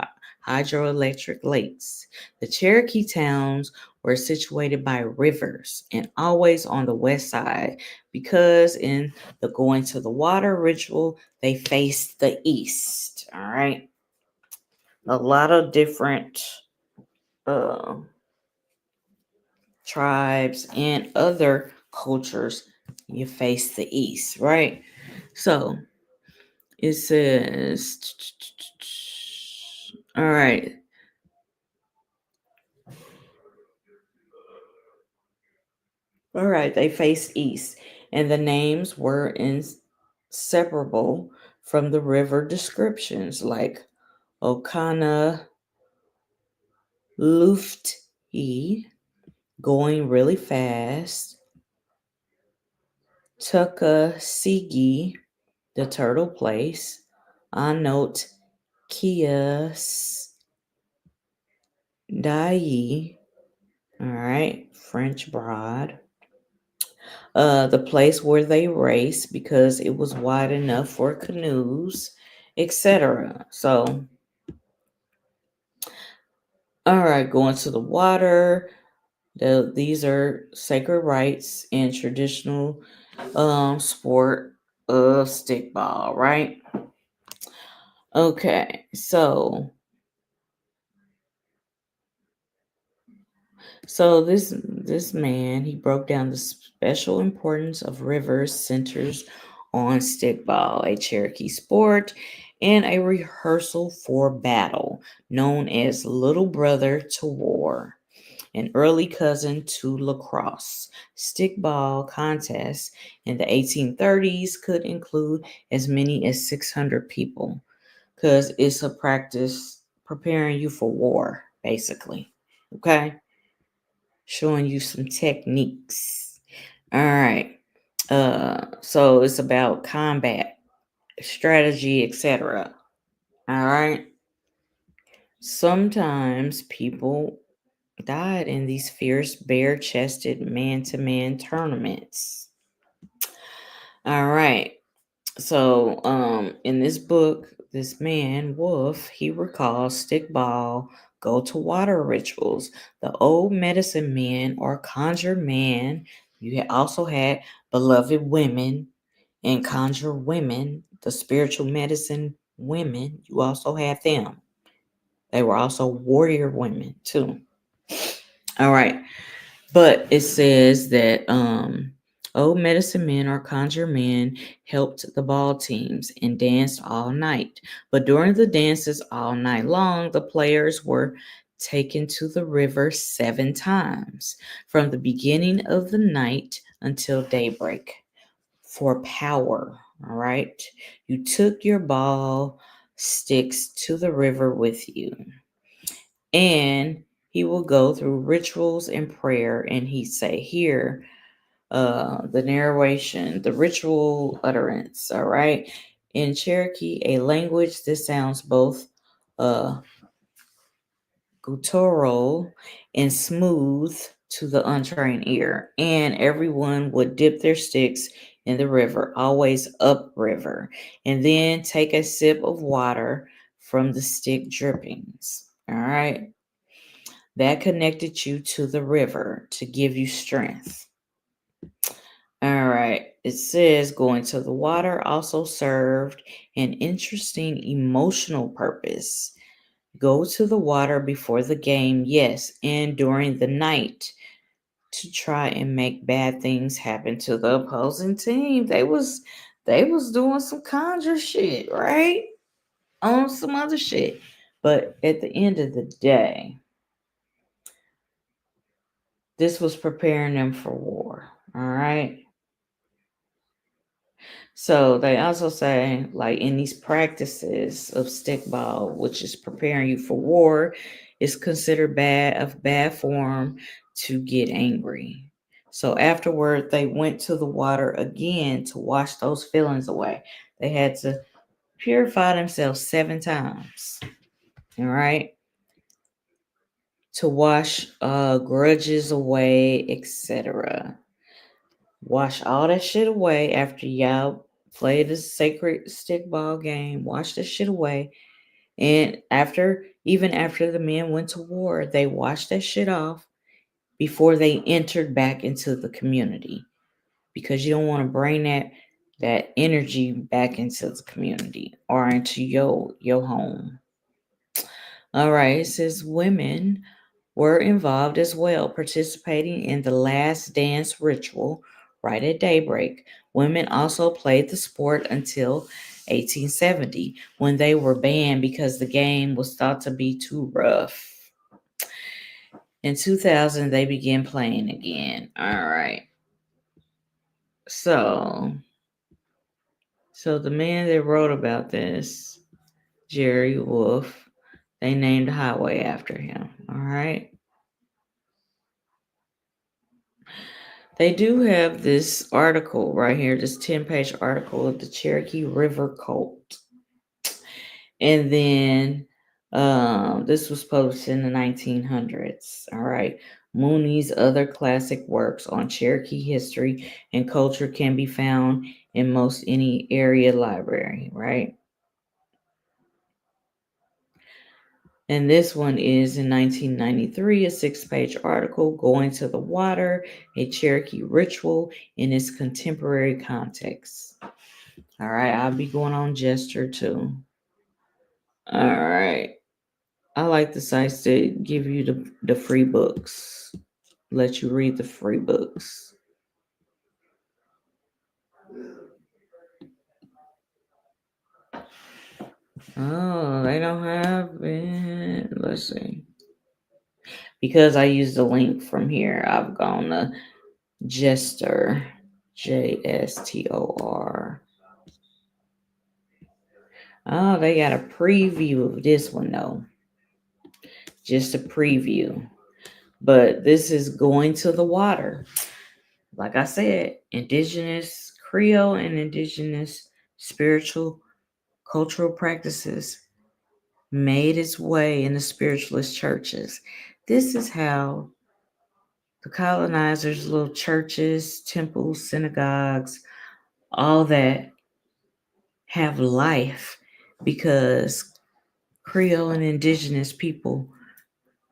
hydroelectric lakes. The Cherokee towns were situated by rivers and always on the west side because in the going to the water ritual, they faced the east. All right. A lot of different uh, tribes and other cultures, you face the east, right? So it says, all right. All right, they face east, and the names were inseparable from the river descriptions like Okana Lufti, going really fast, Tuckasegee, the turtle place, Anot Kias Dai, all right, French Broad, the place where they race because it was wide enough for canoes, etc. So, all right, going to the water. These are sacred rites and traditional sport of stickball, right? Okay, so this man, he broke down the special importance of rivers centers on stickball, a Cherokee sport, and a rehearsal for battle known as little brother to war, an early cousin to lacrosse. Stickball contests in the 1830s could include as many as 600 people because it's a practice preparing you for war, basically. Okay, showing you some techniques. All right. So it's about combat, strategy, etc. All right. Sometimes people died in these fierce, bare-chested, man-to-man tournaments. All right. So, in this book, this man, Wolf, he recalls stickball go to water rituals. The old medicine men or conjure man, you also had beloved women and conjure women, the spiritual medicine women, you also had them. They were also warrior women too. All right. But it says that old medicine men or conjure men helped the ball teams and danced all night. But during the dances all night long, the players were taken to the river 7 times from the beginning of the night until daybreak for power. All right. You took your ball sticks to the river with you, and he will go through rituals and prayer, and he'd say, here, the narration, the ritual utterance, all right? In Cherokee, a language, this sounds both guttural and smooth to the untrained ear, and everyone would dip their sticks in the river, always upriver, and then take a sip of water from the stick drippings, all right? That connected you to the river to give you strength. All right. It says going to the water also served an interesting emotional purpose. Go to the water before the game, yes, and during the night to try and make bad things happen to the opposing team. They was doing some conjure shit, right? On some other shit. But at the end of the day, this was preparing them for war. All right. So they also say, like in these practices of stickball, which is preparing you for war, is considered bad form to get angry. So afterward, they went to the water again to wash those feelings away. They had to purify themselves 7 times. All right. To wash grudges away, etc. Wash all that shit away after y'all play the sacred stickball game. Wash that shit away. And even after the men went to war, they washed that shit off before they entered back into the community. Because you don't want to bring that energy back into the community or into your home. All right, it says women were involved as well, participating in the last dance ritual right at daybreak. Women also played the sport until 1870, when they were banned because the game was thought to be too rough. In 2000, they began playing again. All right. So the man that wrote about this, Jerry Wolf, they named a highway after him. All right. They do have this article right here, this 10-page article of the Cherokee River cult. And then this was published in the 1900s. All right. Mooney's other classic works on Cherokee history and culture can be found in most any area library, right? And this one is in 1993, a 6-page article, Going to the Water, a Cherokee Ritual in its Contemporary Context. All right, I'll be going on Gesture too. All right. I like the sites that give you the free books, let you read the free books. Oh, they don't have it. Let's see. Because I used the link from here, I've gone to Jester, JSTOR. Oh, they got a preview of this one though. Just a preview. But this is Going to the Water. Like I said, indigenous Creole and indigenous spiritual cultural practices made its way in the spiritualist churches. This is how the colonizers' little churches, temples, synagogues, all that have life because Creole and indigenous people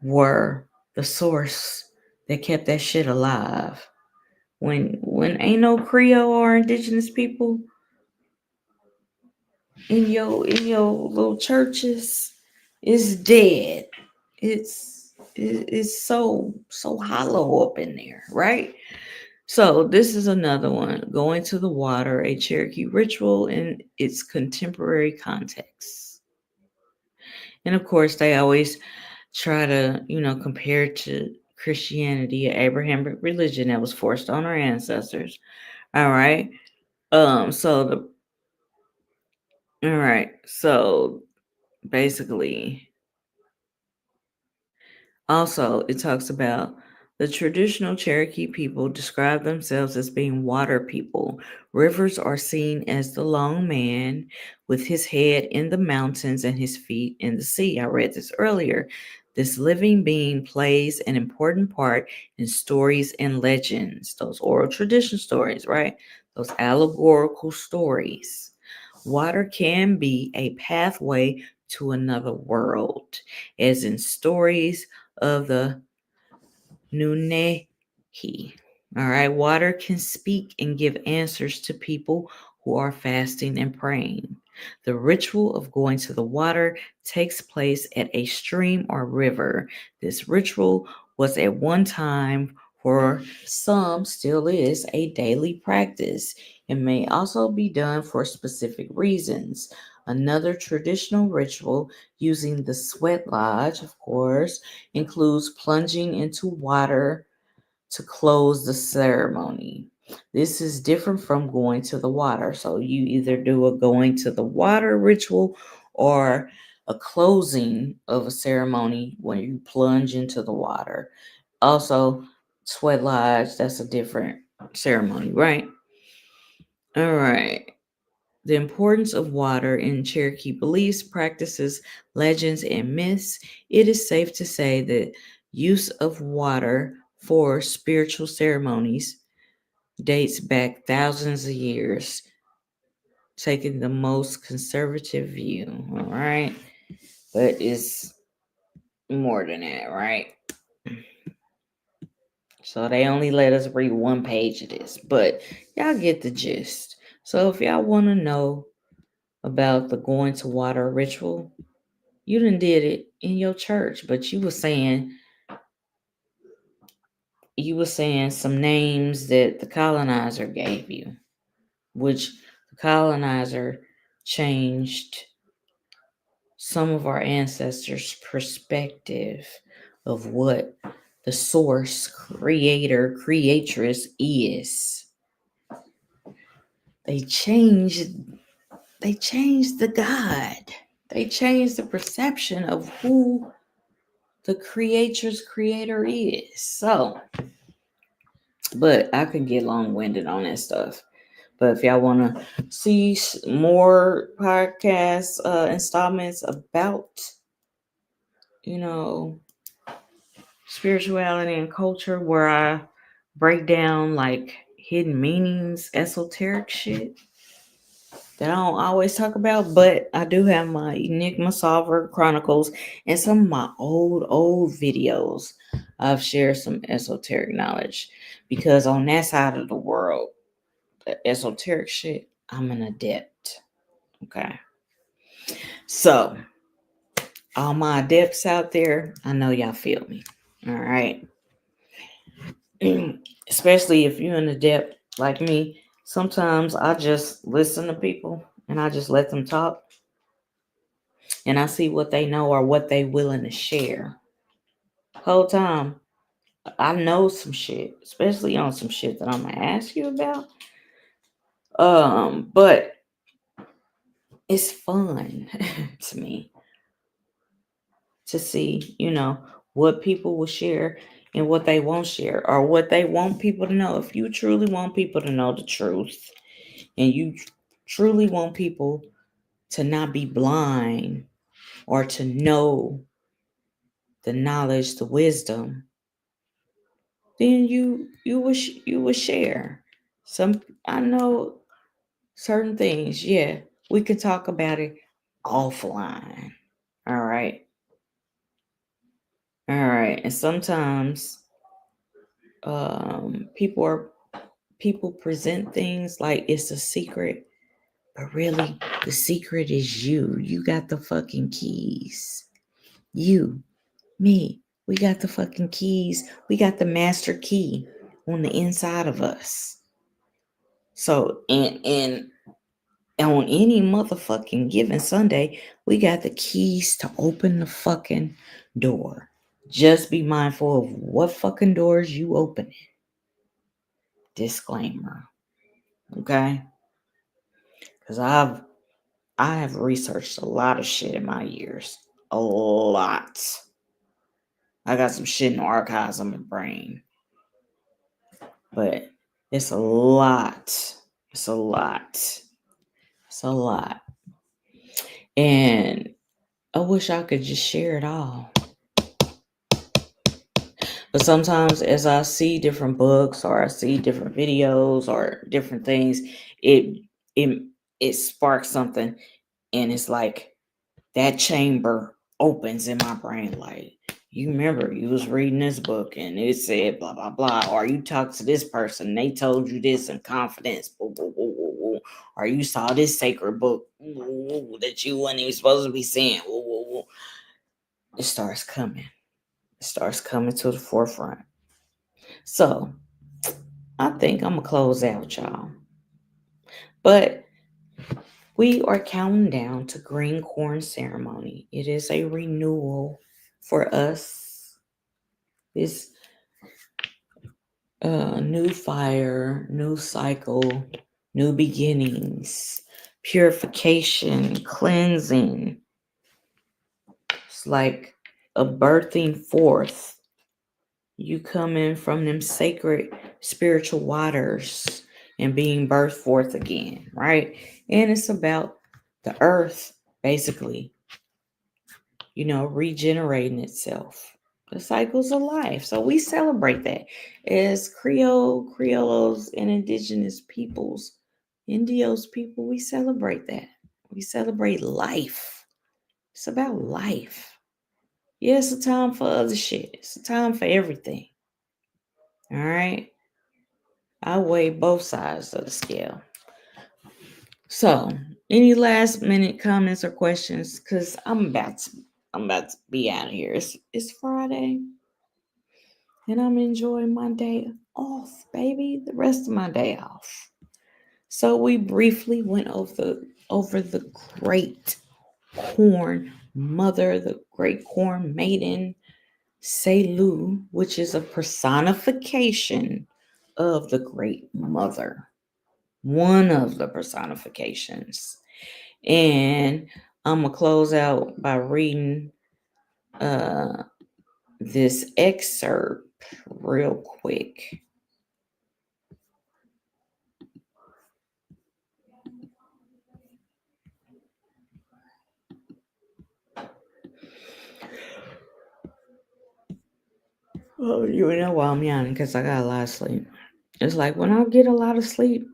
were the source that kept that shit alive. When ain't no Creole or indigenous people in your little churches, it's dead. It's so hollow up in there, right? So this is another one, Going to the Water, a Cherokee ritual in its contemporary context. And of course, they always try to, compare it to Christianity, an Abrahamic religion that was forced on our ancestors. All right. All right. So basically, also, it talks about the traditional Cherokee people describe themselves as being water people. Rivers are seen as the long man with his head in the mountains and his feet in the sea. I read this earlier. This living being plays an important part in stories and legends, those oral tradition stories, right? Those allegorical stories. Water can be a pathway to another world, as in stories of the Nunehi. All right, water can speak and give answers to people who are fasting and praying. The ritual of going to the water takes place at a stream or river. This ritual was at one time, for some still is, a daily practice. It may also be done for specific reasons. Another traditional ritual using the sweat lodge, of course, includes plunging into water to close the ceremony. This is different from going to the water. So you either do a going to the water ritual or a closing of a ceremony when you plunge into the water. Also, sweat lodge, that's a different ceremony, right? All right. The importance of water in Cherokee beliefs, practices, legends, and myths. It is safe to say that use of water for spiritual ceremonies dates back thousands of years, taking the most conservative view. All right. But it's more than that, right? So they only let us read one page of this, but y'all get the gist. So if y'all want to know about the going to water ritual, you done did it in your church, but you were saying some names that the colonizer gave you, which the colonizer changed some of our ancestors' perspective of what the source, creator, creatress is. They changed the God. They changed the perception of who the creator's creator is. So, but I could get long-winded on that stuff. But if y'all want to see more podcast installments about, you know, spirituality and culture, where I break down like hidden meanings, esoteric shit that I don't always talk about, but I do have my Enigma Solver Chronicles and some of my old videos. I've shared some esoteric knowledge because on that side of the world, the esoteric shit, I'm an adept. Okay. So, all my adepts out there, I know y'all feel me. All right. Especially if you're an adept like me, sometimes I just listen to people and I just let them talk and I see what they know or what they willing to share. Whole time, I know some shit, especially on some shit that I'm gonna ask you about. But it's fun to me to see, what people will share and what they won't share or what they want people to know. If you truly want people to know the truth and you truly want people to not be blind or to know the knowledge, the wisdom, then you will share. I know certain things. Yeah, we can talk about it offline. All right. All right. And sometimes people present things like it's a secret, but really the secret is you. You got the fucking keys. You, me, we got the fucking keys. We got the master key on the inside of us. So and on any motherfucking given Sunday, we got the keys to open the fucking door. Just be mindful of what fucking doors you open. Disclaimer. Okay? Because I have researched a lot of shit in my years. A lot. I got some shit in the archives on my brain. But it's a lot. It's a lot. It's a lot. And I wish I could just share it all. But sometimes as I see different books or I see different videos or different things, it it it sparks something and it's like that chamber opens in my brain like you remember you was reading this book and it said blah blah blah, or you talked to this person, they told you this in confidence, or you saw this sacred book that you weren't even supposed to be seeing. It starts coming. It starts coming to the forefront. So I think I'm gonna close out, y'all. But we are counting down to green corn ceremony. It is a renewal for us. This new fire, new cycle, new beginnings, purification, cleansing. It's like a birthing forth. You coming from them sacred spiritual waters and being birthed forth again, right? And it's about the earth, basically, regenerating itself. The cycles of life. So we celebrate that as Creoles, and indigenous peoples, Indios people. We celebrate that. We celebrate life. It's about life. Yeah, it's a time for other shit. It's a time for everything. All right. I weigh both sides of the scale. So, any last minute comments or questions? Cause I'm about to be out of here. It's Friday. And I'm enjoying my day off, baby. The rest of my day off. So we briefly went over the great corn mother, the great corn maiden, Selu, which is a personification of the great mother. One of the personifications. And I'm gonna close out by reading this excerpt real quick. Oh, you know why I'm yawning? Because I got a lot of sleep. It's like when I get a lot of sleep,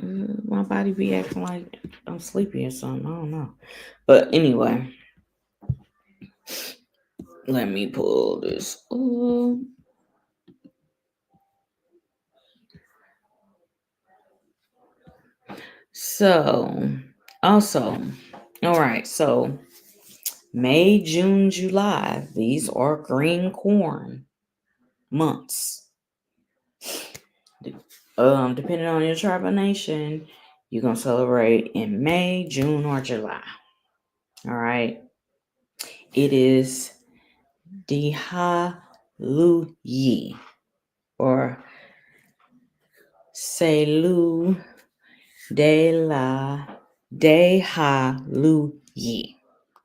my body be acting like I'm sleepy or something. I don't know. But anyway, let me pull this up. So, also, all right. So, May, June, July, these are green corn months. Depending on your tribal nation, you're going to celebrate in May, June, or July. All right. It is Dihaluyi or Selu de la Dehaluyi.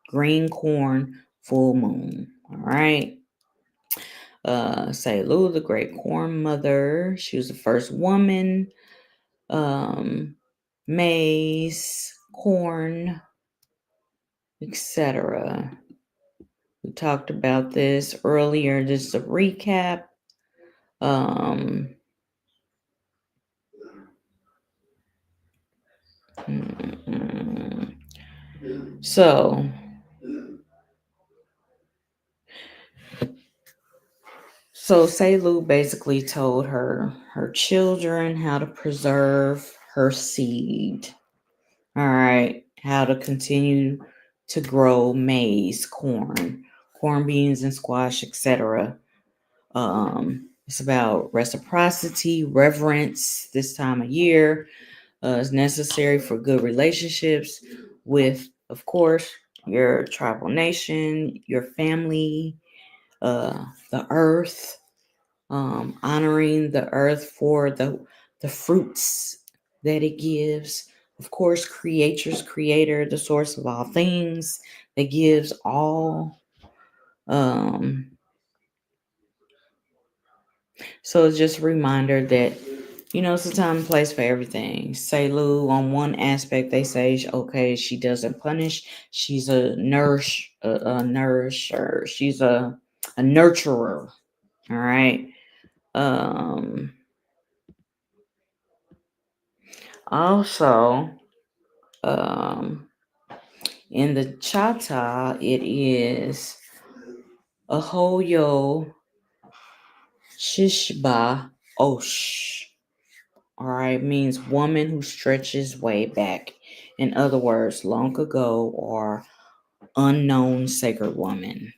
Green corn full moon. All right. Selu, the great corn mother. She was the first woman. Maize, corn, etc. We talked about this earlier. This is a recap. So Selu basically told her children how to preserve her seed. All right, how to continue to grow maize, corn, beans, and squash, etc. It's about reciprocity, reverence this time of year. Is necessary for good relationships with, of course, your tribal nation, your family, the earth, honoring the earth for the fruits that it gives. Of course, creator, the source of all things that gives all. So it's just a reminder that, it's a time and place for everything. Selu, on one aspect, they say, okay, she doesn't punish. She's a nourisher. She's a nurturer. All right. Also, in the Chata, it is Ahoyo Shishba Osh. All right, means woman who stretches way back. In other words, long ago or unknown sacred woman.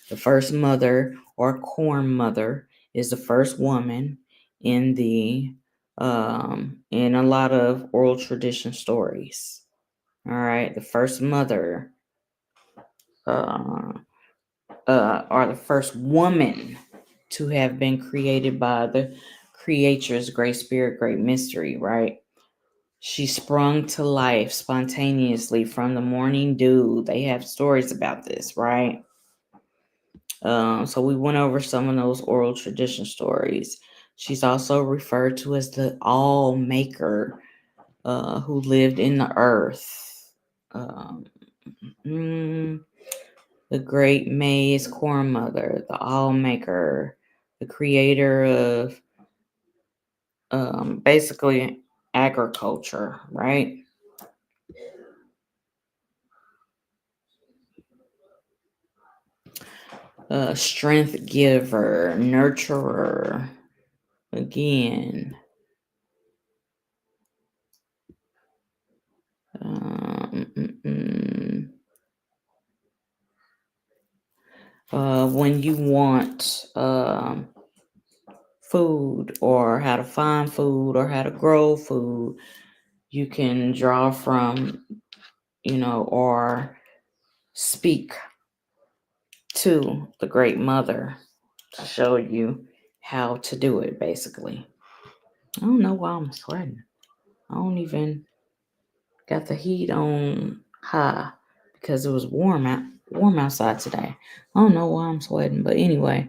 The first mother or corn mother is the first woman in in a lot of oral tradition stories. All right, the first mother or the first woman to have been created by the creator's great spirit, great mystery, right? She sprung to life spontaneously from the morning dew. They have stories about this, right? So we went over some of those oral tradition stories. She's also referred to as the All Maker, who lived in the earth. The great maize corn mother, the All Maker, the creator of basically agriculture, right? Strength giver, nurturer, again. When you want food, or how to find food, or how to grow food, you can draw from, or speak to the Great Mother to show you how to do it, basically. I don't know why I'm sweating. I don't even got the heat on high because it was warm outside today. I don't know why I'm sweating, but anyway.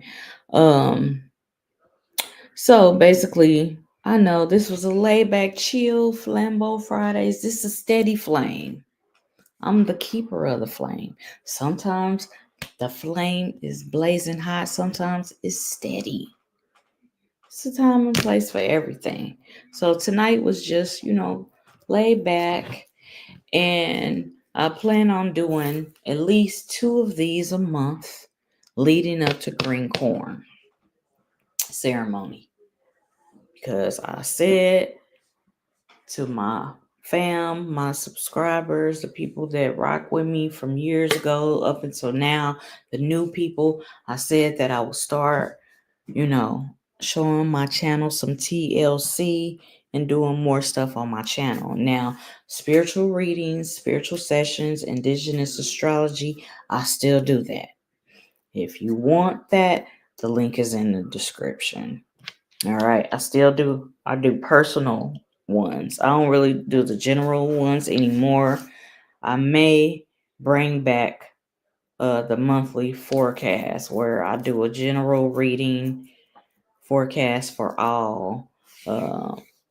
So basically, I know this was a laid back, chill Flambeau Fridays. This is a steady flame. I'm the keeper of the flame. Sometimes the flame is blazing hot. Sometimes it's steady. It's a time and place for everything. So tonight was just, laid back. And I plan on doing at least 2 of these a month leading up to green corn ceremony. Because I said to my fam, my subscribers, the people that rock with me from years ago up until now, the new people, I said that I will start, showing my channel some TLC and doing more stuff on my channel. Now, spiritual readings, spiritual sessions, indigenous astrology, I still do that. If you want that, the link is in the description. All right. I do personal ones. I don't really do the general ones anymore. I may bring back the monthly forecast where I do a general reading forecast for all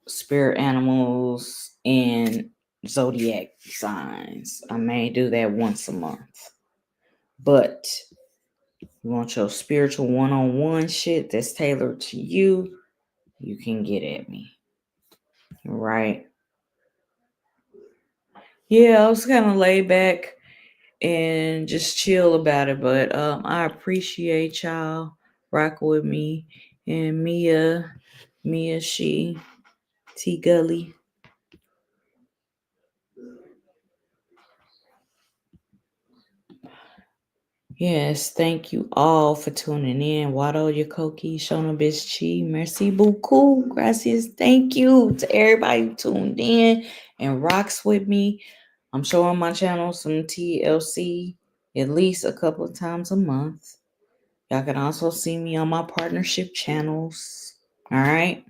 spirit animals and zodiac signs. I may do that once a month. But you want your spiritual one-on-one shit that's tailored to you, you can get at me. Right. Yeah, I was kind of laid back and just chill about it, but I appreciate y'all rocking with me. And Mia, she, T Gully. Yes, thank you all for tuning in. Wado Yakoki, Shona Bitch Chi, merci beaucoup, gracias, thank you to everybody who tuned in and rocks with me. I'm showing my channel some TLC at least a couple of times a month. Y'all can also see me on my partnership channels. All right.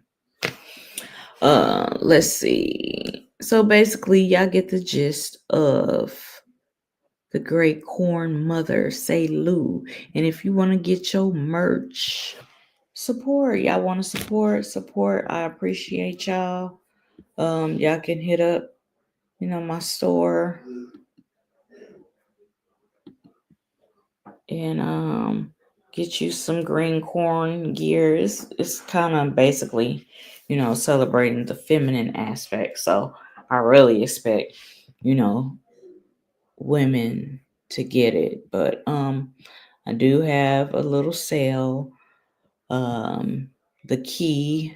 Let's see. So basically, y'all get the gist of the great corn mother, say Lou. And if you want to get your merch, y'all want to support. I appreciate y'all. Y'all can hit up, my store and get you some green corn gear. It's kind of basically, celebrating the feminine aspect. So I really expect, women to get it. But I do have a little sale. The key,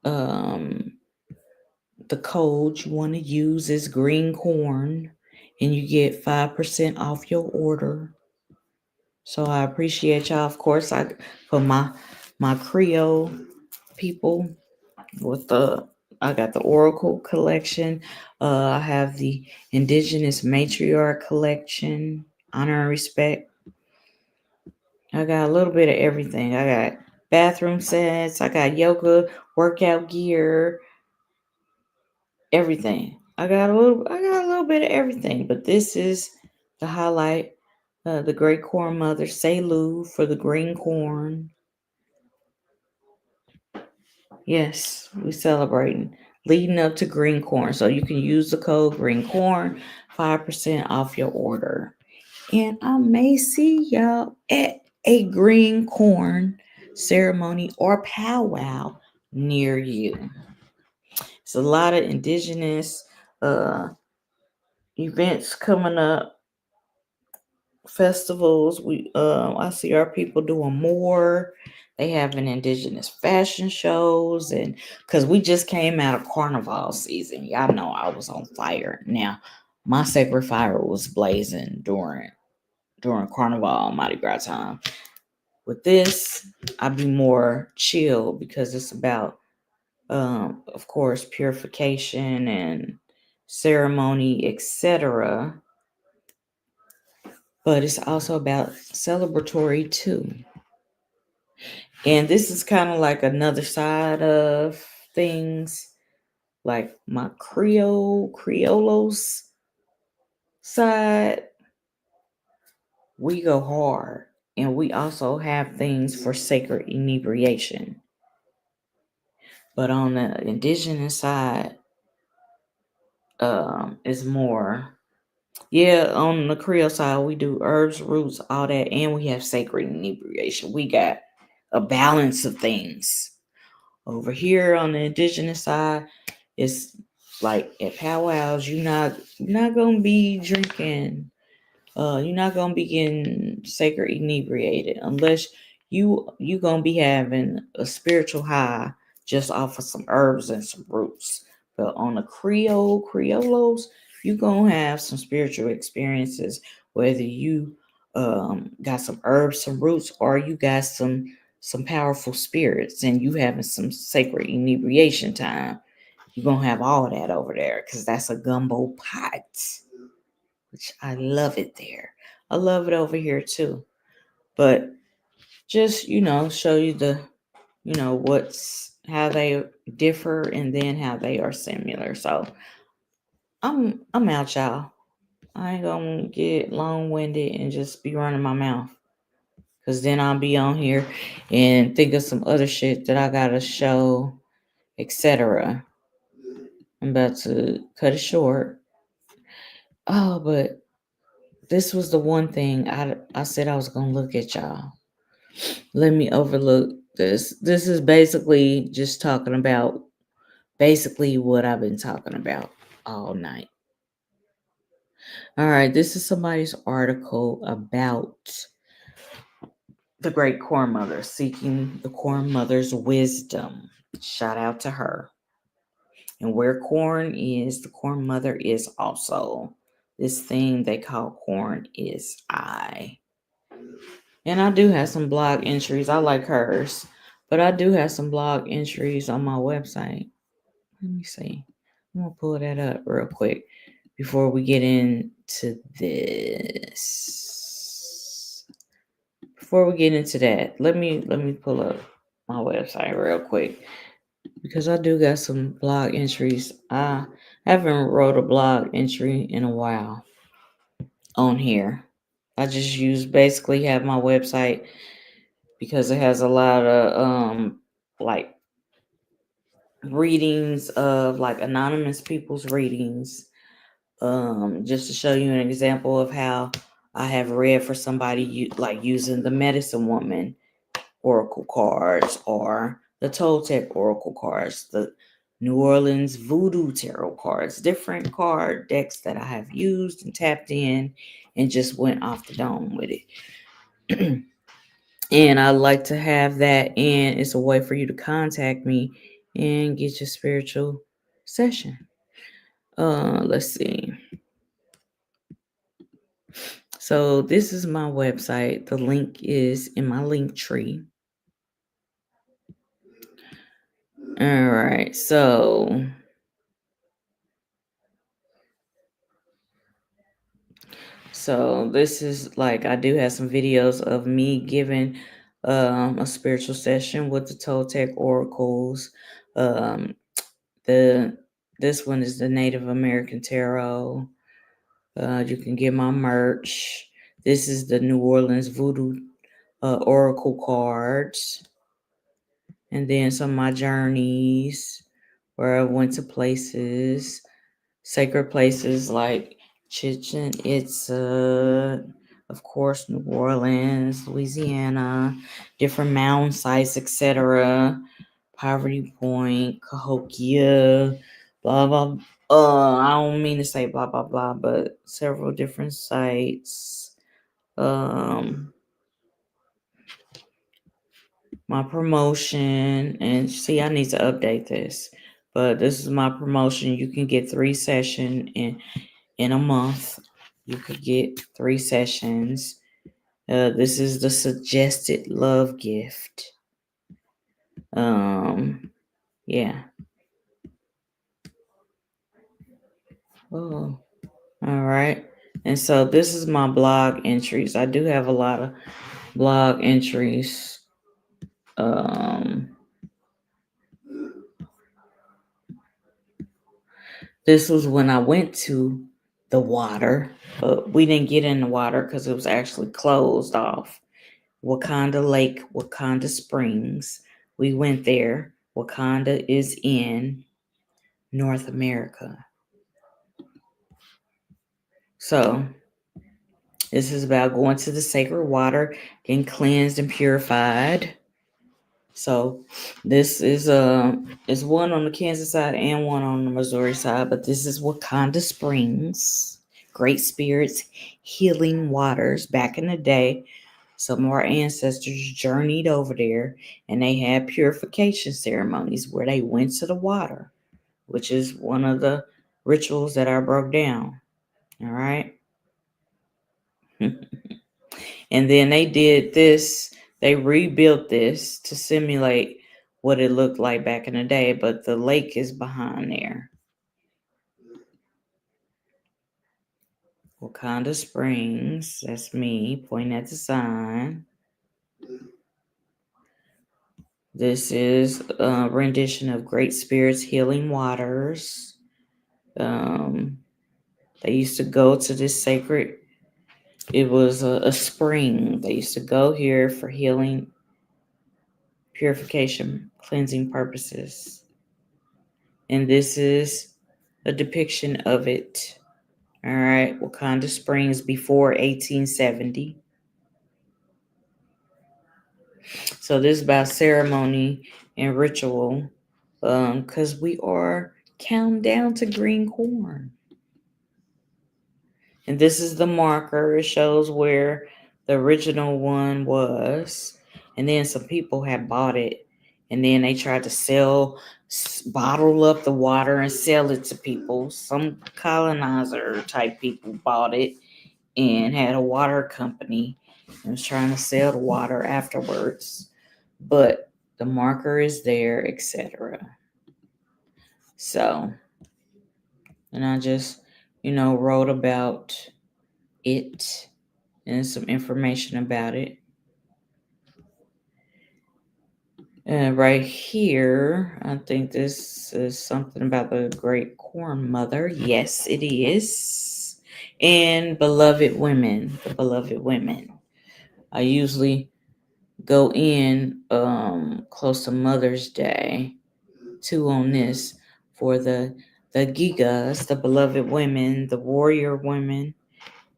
the code you want to use is green corn, and you get 5% off your order. So I appreciate y'all. Of course, for my Creole people I got the Oracle collection. I have the Indigenous Matriarch collection, Honor and Respect. I got a little bit of everything. I got bathroom sets. I got yoga, workout gear, everything. I got a little bit of everything. But this is the highlight. The great corn mother, say Lou for the green corn. Yes, we celebrating leading up to green corn. So you can use the code green corn, 5% off your order. And I may see y'all at a green corn ceremony or powwow near you. It's a lot of indigenous events coming up, festivals. I see our people doing more. They having indigenous fashion shows, and because we just came out of carnival season, y'all know I was on fire. Now, my sacred fire was blazing during carnival Mardi Gras time. With this, I'd be more chill because it's about, of course, purification and ceremony, etc. But it's also about celebratory too. And this is kind of like another side of things, like my Criollos side. We go hard, and we also have things for sacred inebriation. But on the indigenous side, it's more. Yeah, on the Creole side, we do herbs, roots, all that, and we have sacred inebriation. We got a balance of things. Over here on the indigenous side, it's like at powwows, you're not gonna be drinking. You're not gonna be getting sacred inebriated unless you gonna be having a spiritual high just off of some herbs and some roots. But on the Criollos, you gonna have some spiritual experiences, whether you got some herbs, some roots, or you got some powerful spirits and you having some sacred inebriation time. You're gonna have all that over there because that's a gumbo pot, which I love it there. I love it over here too. But just, show you what's how they differ and then how they are similar. So I'm out, y'all. I ain't gonna get long winded and just be running my mouth. Cause then I'll be on here and think of some other shit that I gotta show, etc. I'm about to cut it short. Oh, but this was the one thing I said I was gonna look at, y'all. Let me overlook this. This is basically just talking about basically what I've been talking about all night. All right, this is somebody's article about the great corn mother, seeking the corn mother's wisdom. Shout out to her. And where corn is, the corn mother is also. This thing they call corn is I. And I do have some blog entries. I like hers. But I do have some blog entries on my website. Let me see. I'm going to pull that up real quick before we get into this. Before we get into that, let me pull up my website real quick because I do got some blog entries. I haven't wrote a blog entry in a while on here. I just basically have my website because it has a lot of like readings of like anonymous people's readings, just to show you an example of how I have read for somebody like using the medicine woman oracle cards or the Toltec oracle cards, the New Orleans voodoo tarot cards, different card decks that I have used and tapped in and just went off the dome with it. And I like to have that, and it's a way for you to contact me and get your spiritual session. Let's see. So this is my website. The link is in my link tree. All right. So So this is like, I do have some videos of me giving a spiritual session with the Toltec oracles. This one is the Native American Tarot. You can get my merch. This is the New Orleans Voodoo oracle cards. And then some of my journeys where I went to places, sacred places like Chichen Itza, of course, New Orleans, Louisiana, different mountain sites, etc. Poverty Point, Cahokia, blah, blah. I don't mean to say blah, blah, blah, but several different sites. My promotion, and see, I need to update this, but this is my promotion. You can get 3 sessions in a month. You could get 3 sessions. This is the suggested love gift. Yeah. Oh, all right. And so this is my blog entries. I do have a lot of blog entries. This was when I went to the water, but we didn't get in the water because it was actually closed off. Wakanda Lake, Wakanda Springs. We went there. Wakanda is in North America. So this is about going to the sacred water, getting cleansed and purified. So this is one on the Kansas side and one on the Missouri side, but this is Wakanda Springs. Great spirits, healing waters. Back in the day, some of our ancestors journeyed over there and they had purification ceremonies where they went to the water, which is one of the rituals that I broke down. All right. And then they did this, they rebuilt this to simulate what it looked like back in the day, but the lake is behind there. Wakanda Springs, that's me pointing at the sign. This is a rendition of Great Spirits Healing Waters. They used to go to this sacred, it was a spring. They used to go here for healing, purification, cleansing purposes. And this is a depiction of it. All right, Wakanda Springs before 1870. So this is about ceremony and ritual, because we are counting down to green corn. And this is the marker. It shows where the original one was. And then some people had bought it. And then they tried to bottle up the water and sell it to people. Some colonizer type people bought it and had a water company and was trying to sell the water afterwards. But the marker is there, etc. So, and I just, wrote about it and some information about it. And right here, I think this is something about the great corn mother. Yes, it is. And beloved women, the beloved women. I usually go in close to Mother's Day too on this for the Gigas, the beloved women, the warrior women,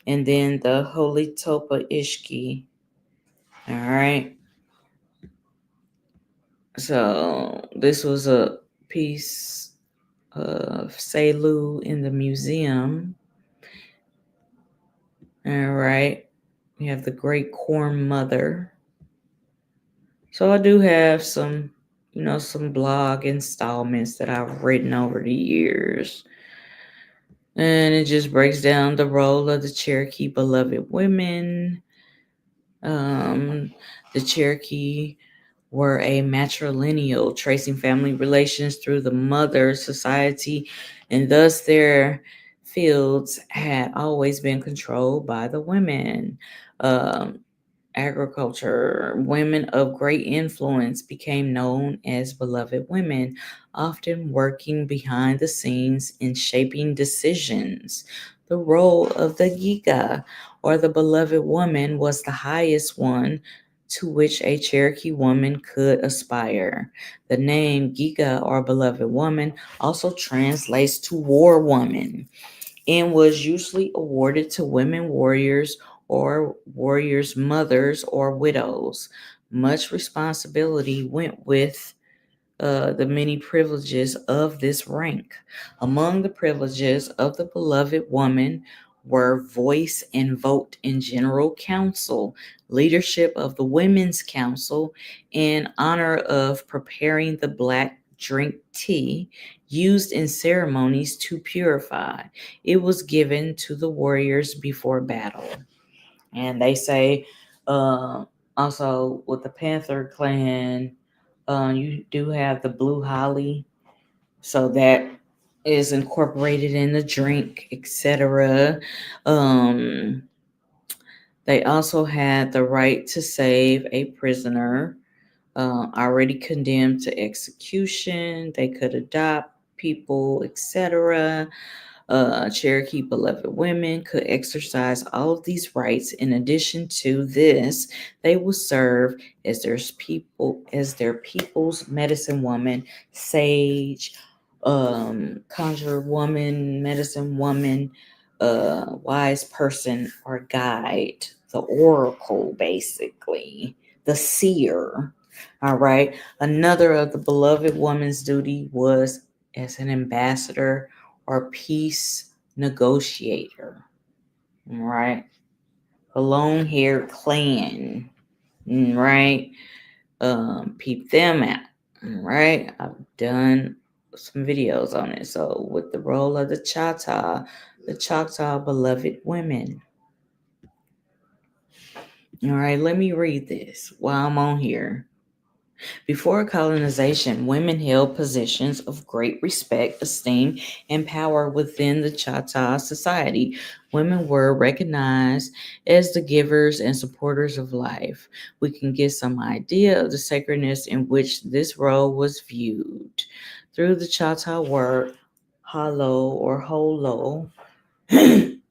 and then the Holy Topa Ishki. All right. So this was a piece of Selu in the museum. All right. We have the Great Corn Mother. So I do have some, some blog installments that I've written over the years. And it just breaks down the role of the Cherokee beloved women. The Cherokee were a matrilineal, tracing family relations through the mother society, and thus their fields had always been controlled by the women. Um, Agriculture, women of great influence became known as beloved women, often working behind the scenes in shaping decisions. The role of the Giga, or the beloved woman, was the highest one to which a Cherokee woman could aspire. The name Giga, or beloved woman, also translates to war woman and was usually awarded to women warriors or warriors' mothers or widows. Much responsibility went with the many privileges of this rank. Among the privileges of the beloved woman were voice and vote in general council, leadership of the women's council, in honor of preparing the black drink tea used in ceremonies to purify. It was given to the warriors before battle. And they say also with the Panther clan, you do have the blue holly, so that is incorporated in the drink, etc. Um, they also had the right to save a prisoner already condemned to execution. They could adopt people, etc. Cherokee beloved women could exercise all of these rights. In addition to this, they will serve as their people's medicine woman, sage, conjure woman, medicine woman, wise person, or guide, the oracle, basically, the seer. All right. Another of the beloved woman's duty was as an ambassador or peace negotiator. All right. A long haired clan. Right. Peep them out. All right. I've done some videos on it. So, with the role of the Choctaw beloved women. All right. Let me read this while I'm on here. Before colonization, women held positions of great respect, esteem, and power within the Choctaw society. Women were recognized as the givers and supporters of life. We can get some idea of the sacredness in which this role was viewed. Through the Choctaw word holo or holo, and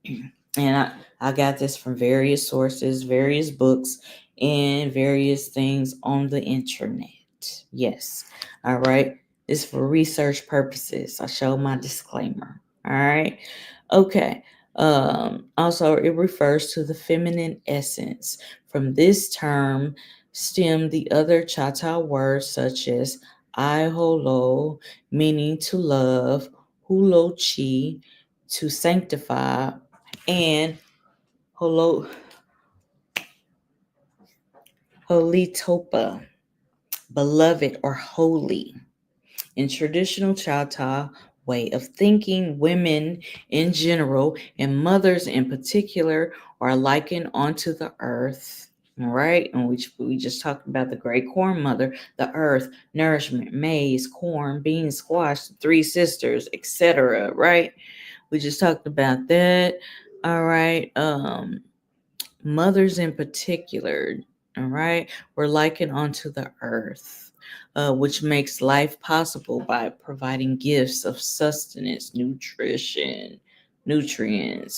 I got this from various sources, various books, and various things on the internet. Yes. All right. This is for research purposes. I show my disclaimer. All right. Okay. Also, it refers to the feminine essence. From this term stem the other Choctaw words such as iholo, meaning to love, hulochi, to sanctify, and holitopa, beloved or holy. In traditional Choctaw way of thinking, women in general and mothers in particular are likened onto the earth. All right, and we just talked about the great corn mother, the earth, nourishment, maize, corn, beans, squash, the three sisters, etc. Right? We just talked about that. All right. Mothers in particular, all right, were likened onto the earth, which makes life possible by providing gifts of sustenance, nutrients,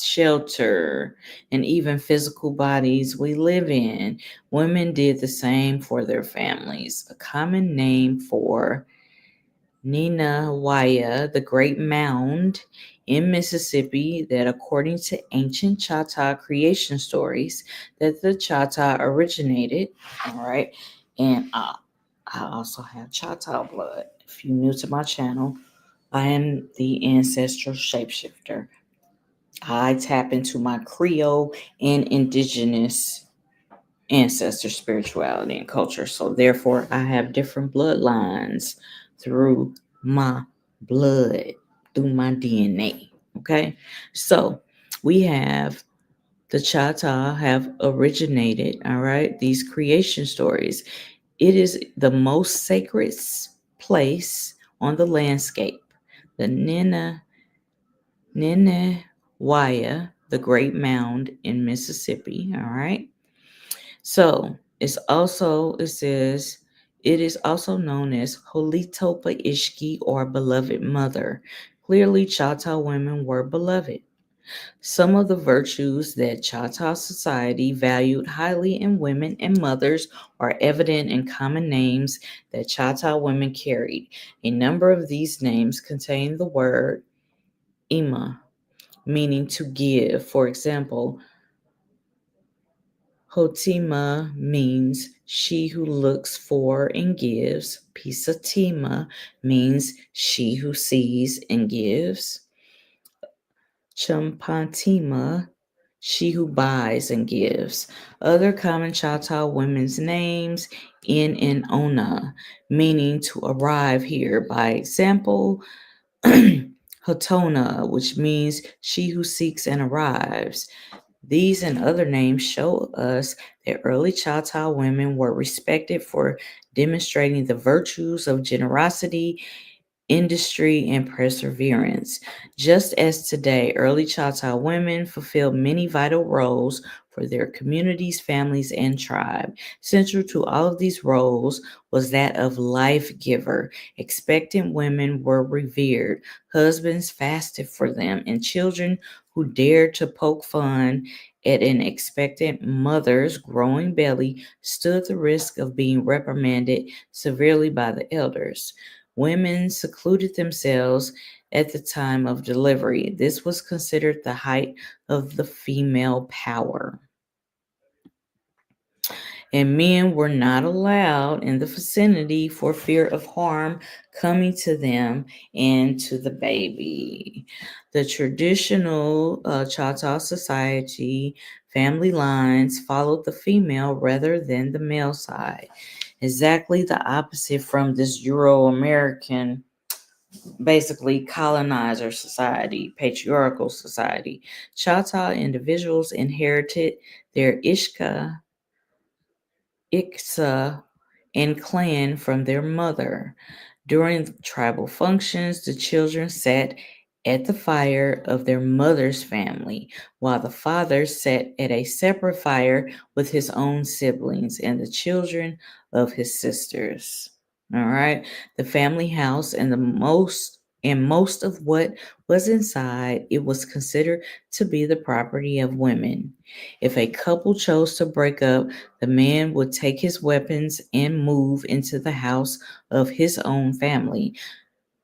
shelter, and even physical bodies we live in. Women did the same for their families. A common name for Ninawaya, the Great Mound in Mississippi, that according to ancient Choctaw creation stories, that the Choctaw originated. All right, and I also have Choctaw blood. If you're new to my channel, I am the ancestral shapeshifter. I tap into my Creole and indigenous ancestor spirituality and culture. So therefore, I have different bloodlines through my blood, through my DNA. Okay. So we have the Chata have originated, all right, these creation stories. It is the most sacred place on the landscape. The Nene Waya, the Great Mound in Mississippi. All right. So it says, it is also known as Holitopa Ishki or beloved mother. Clearly, Choctaw women were beloved. Some of the virtues that Choctaw society valued highly in women and mothers are evident in common names that Choctaw women carried. A number of these names contain the word Ima, meaning to give. For example, Hotima means she who looks for and gives. Pisatima means she who sees and gives. Champatima, she who buys and gives. Other common Choctaw women's names in and ona, meaning to arrive here. By example, Hotona, which means she who seeks and arrives. These and other names show us that early Choctaw women were respected for demonstrating the virtues of generosity, industry, and perseverance. Just as today, early Choctaw women fulfilled many vital roles for their communities, families, and tribe. Central to all of these roles was that of life giver. Expectant women were revered, husbands fasted for them, and children who dared to poke fun at an expectant mother's growing belly stood the risk of being reprimanded severely by the elders. Women secluded themselves at the time of delivery. This was considered the height of the female power. And men were not allowed in the vicinity for fear of harm coming to them and to the baby. The traditional Choctaw society family lines followed the female rather than the male side. Exactly the opposite from this Euro American, basically colonizer society, patriarchal society. Choctaw individuals inherited their Ishka, Iksa, and clan from their mother. During tribal functions, the children sat at the fire of their mother's family, while the father sat at a separate fire with his own siblings and the children of his sisters. All right. The family house and most of what was inside, it was considered to be the property of women. If a couple chose to break up, the man would take his weapons and move into the house of his own family,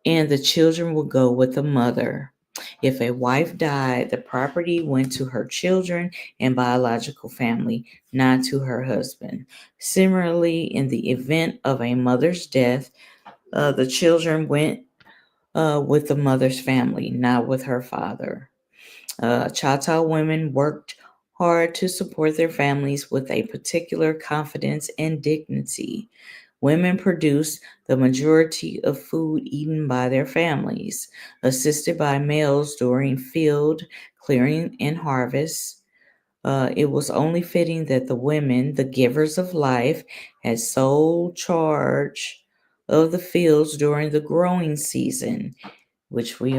and the children would go with the mother. If a wife died, the property went to her children and biological family, not to her husband. Similarly, in the event of a mother's death, the children went with the mother's family, not with her father. Choctaw women worked hard to support their families with a particular confidence and dignity. Women produced the majority of food eaten by their families, assisted by males during field clearing and harvest. It was only fitting that the women, the givers of life, had sole charge of the fields during the growing season, which we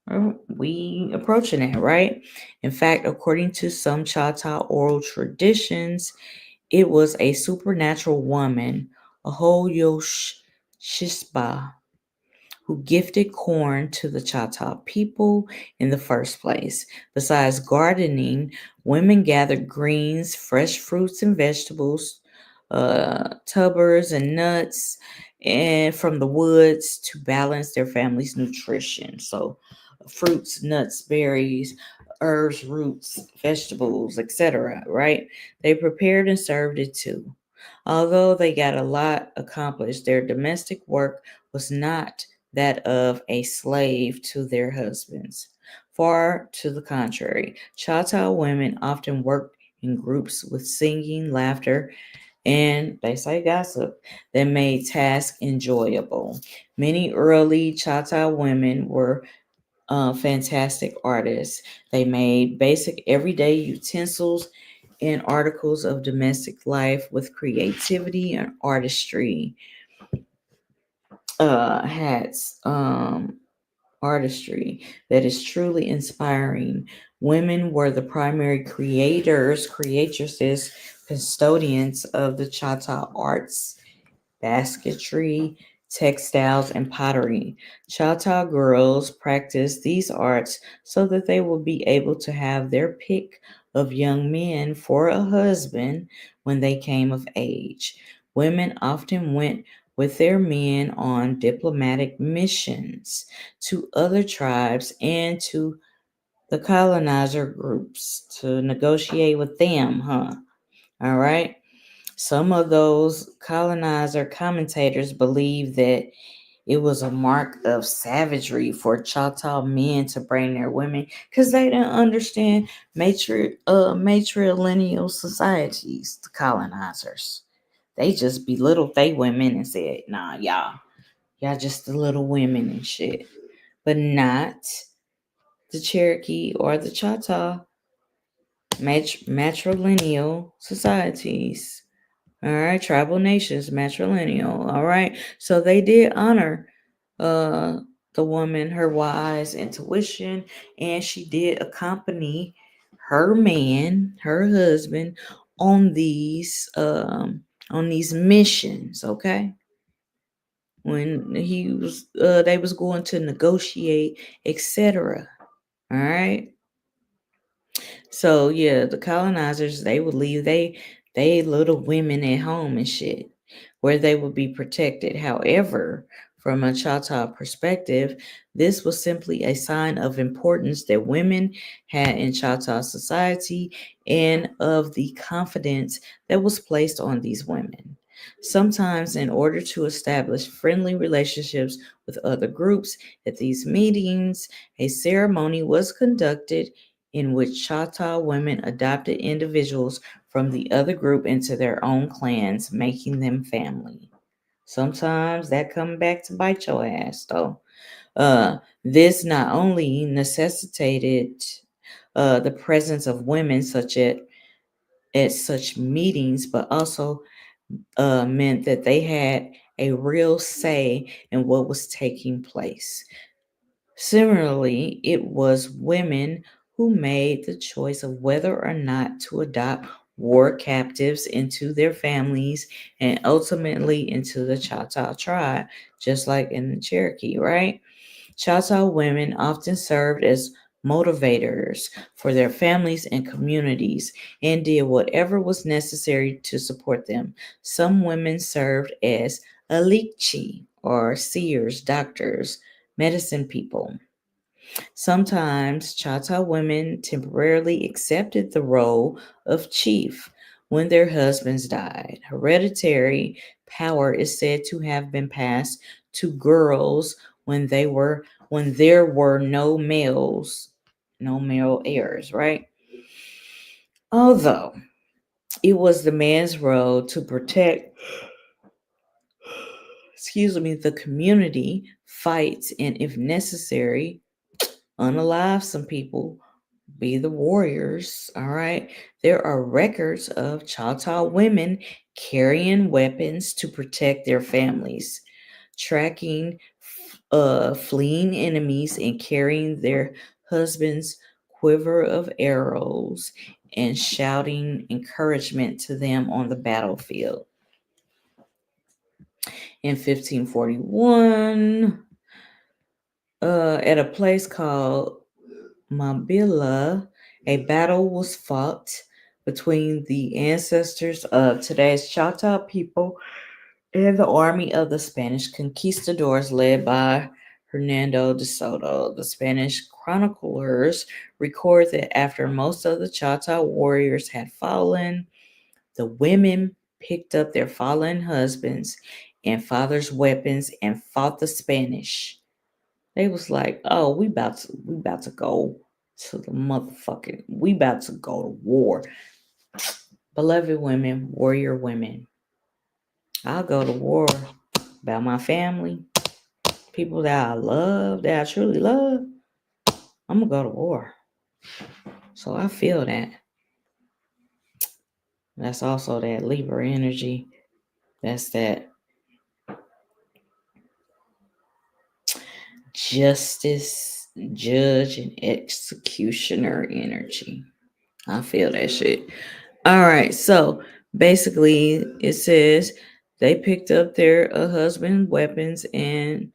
approaching it, right? In fact, according to some Choctaw oral traditions, it was a supernatural woman, a Hoyosh Shisba, who gifted corn to the Choctaw people in the first place. Besides gardening, women gathered greens, fresh fruits and vegetables, tubers and nuts, and from the woods to balance their family's nutrition. So, fruits, nuts, berries, herbs, roots, vegetables, etc. Right? They prepared and served it too. Although they got a lot accomplished, their domestic work was not that of a slave to their husbands. Far to the contrary, Choctaw women often worked in groups with singing, laughter, and they say gossip that made tasks enjoyable. Many early Choctaw women were fantastic artists. They made basic everyday utensils and articles of domestic life with creativity and artistry. Hats, artistry that is truly inspiring. Women were the primary creatresses, custodians of the Chata arts, basketry, textiles, and pottery. Chata girls practiced these arts so that they would be able to have their pick of young men for a husband when they came of age. Women often went with their men on diplomatic missions to other tribes and to the colonizer groups to negotiate with them, huh? All right. Some of those colonizer commentators believe that it was a mark of savagery for Choctaw men to bring their women because they didn't understand matrilineal societies, the colonizers. They just belittled they women and said, nah, y'all just the little women and shit. But not the Cherokee or the Choctaw matrilineal societies. All right, tribal nations, matrilineal. All right, so they did honor uh the woman, her wise intuition, and she did accompany her man, her husband, on these missions. Okay, when they was going to negotiate, etc. All right. So yeah, the colonizers they would leave they little women at home and shit, where they would be protected. However, from a Choctaw perspective, this was simply a sign of importance that women had in Choctaw society and of the confidence that was placed on these women. Sometimes, in order to establish friendly relationships with other groups, at these meetings, a ceremony was conducted in which Choctaw women adopted individuals from the other group into their own clans, making them family. Sometimes that come back to bite your ass, though. This not only necessitated the presence of women such at such meetings, but also meant that they had a real say in what was taking place. Similarly, it was women who made the choice of whether or not to adopt war captives into their families and ultimately into the Choctaw tribe, just like in the Cherokee, right? Choctaw women often served as motivators for their families and communities and did whatever was necessary to support them. Some women served as alikchi or seers, doctors, medicine people. Sometimes Choctaw women temporarily accepted the role of chief when their husbands died. Hereditary power is said to have been passed to girls when there were no male heirs, right? Although it was the man's role to protect, the community, fight, and if necessary, unalive some people, be the warriors. All right. There are records of Choctaw women carrying weapons to protect their families, tracking fleeing enemies, and carrying their husbands' quiver of arrows and shouting encouragement to them on the battlefield. In 1541, at a place called Mabila, a battle was fought between the ancestors of today's Choctaw people and the army of the Spanish conquistadors led by Hernando de Soto. The Spanish chroniclers record that after most of the Choctaw warriors had fallen, the women picked up their fallen husbands and fathers' weapons and fought the Spanish. They was like, "Oh, we about to go to the motherfucking, we about to go to war." Beloved women, warrior women. I'll go to war about my family, people that I love, that I truly love. I'm gonna go to war. So I feel that. That's also that Libra energy. That's that justice, judge, and executioner energy. I feel that shit. All right, so basically, it says they picked up their husband's weapons and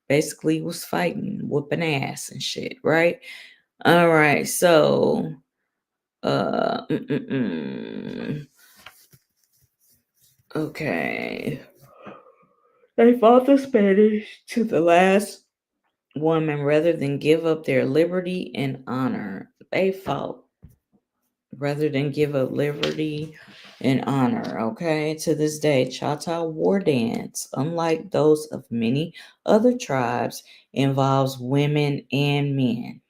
basically was fighting, whooping ass and shit, right? All right, so uh, mm, mm, mm. Okay. They fought the Spanish to the last woman rather than give up their liberty and honor. They fought rather than give up liberty and honor. Okay. To this day, Choctaw war dance, unlike those of many other tribes, involves women and men.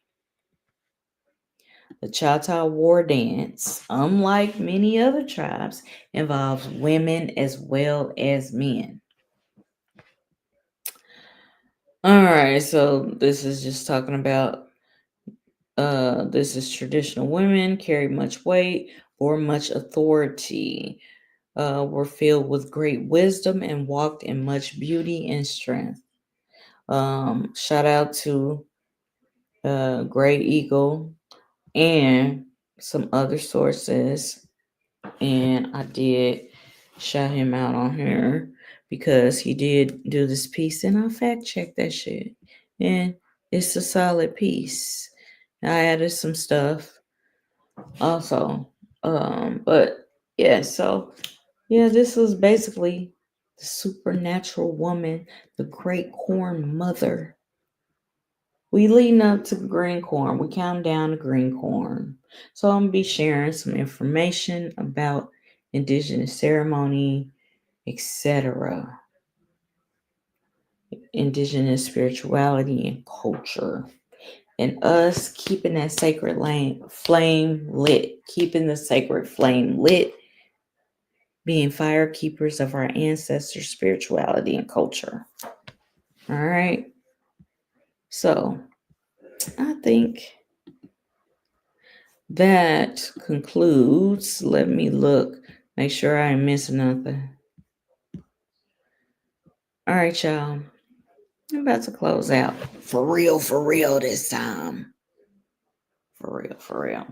The Choctaw war dance, unlike many other tribes, involves women as well as men. All right, so this is just talking about this is traditional women carry much weight or much authority, were filled with great wisdom and walked in much beauty and strength. Shout out to Great Eagle and some other sources, and I did shout him out on here because he did do this piece, and I fact checked that shit, and it's a solid piece. I added some stuff also, but yeah. So yeah, this was basically the supernatural woman, the great corn mother. We leading up to green corn. We count down to green corn. So I'm gonna be sharing some information about indigenous ceremony, etc., indigenous spirituality and culture, and us keeping that sacred flame lit, keeping the sacred flame lit, being fire keepers of our ancestors' spirituality and culture. All right. So I think that concludes. Let me look, make sure I ain't missing nothing. All right, y'all. I'm about to close out. For real this time. For real.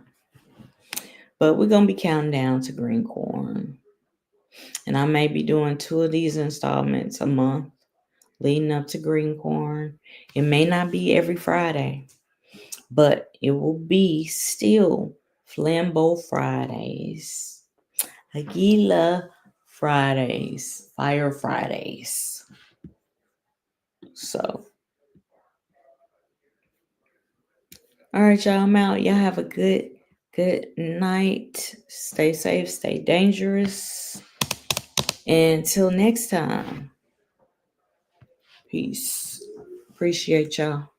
But we're going to be counting down to green corn. And I may be doing 2 of these installments a month leading up to green corn. It may not be every Friday, but it will be still Flambeau Fridays, Aguila Fridays, Fire Fridays. So, all right, y'all, I'm out. Y'all have a good night. Stay safe, stay dangerous. Until next time, peace. Appreciate y'all.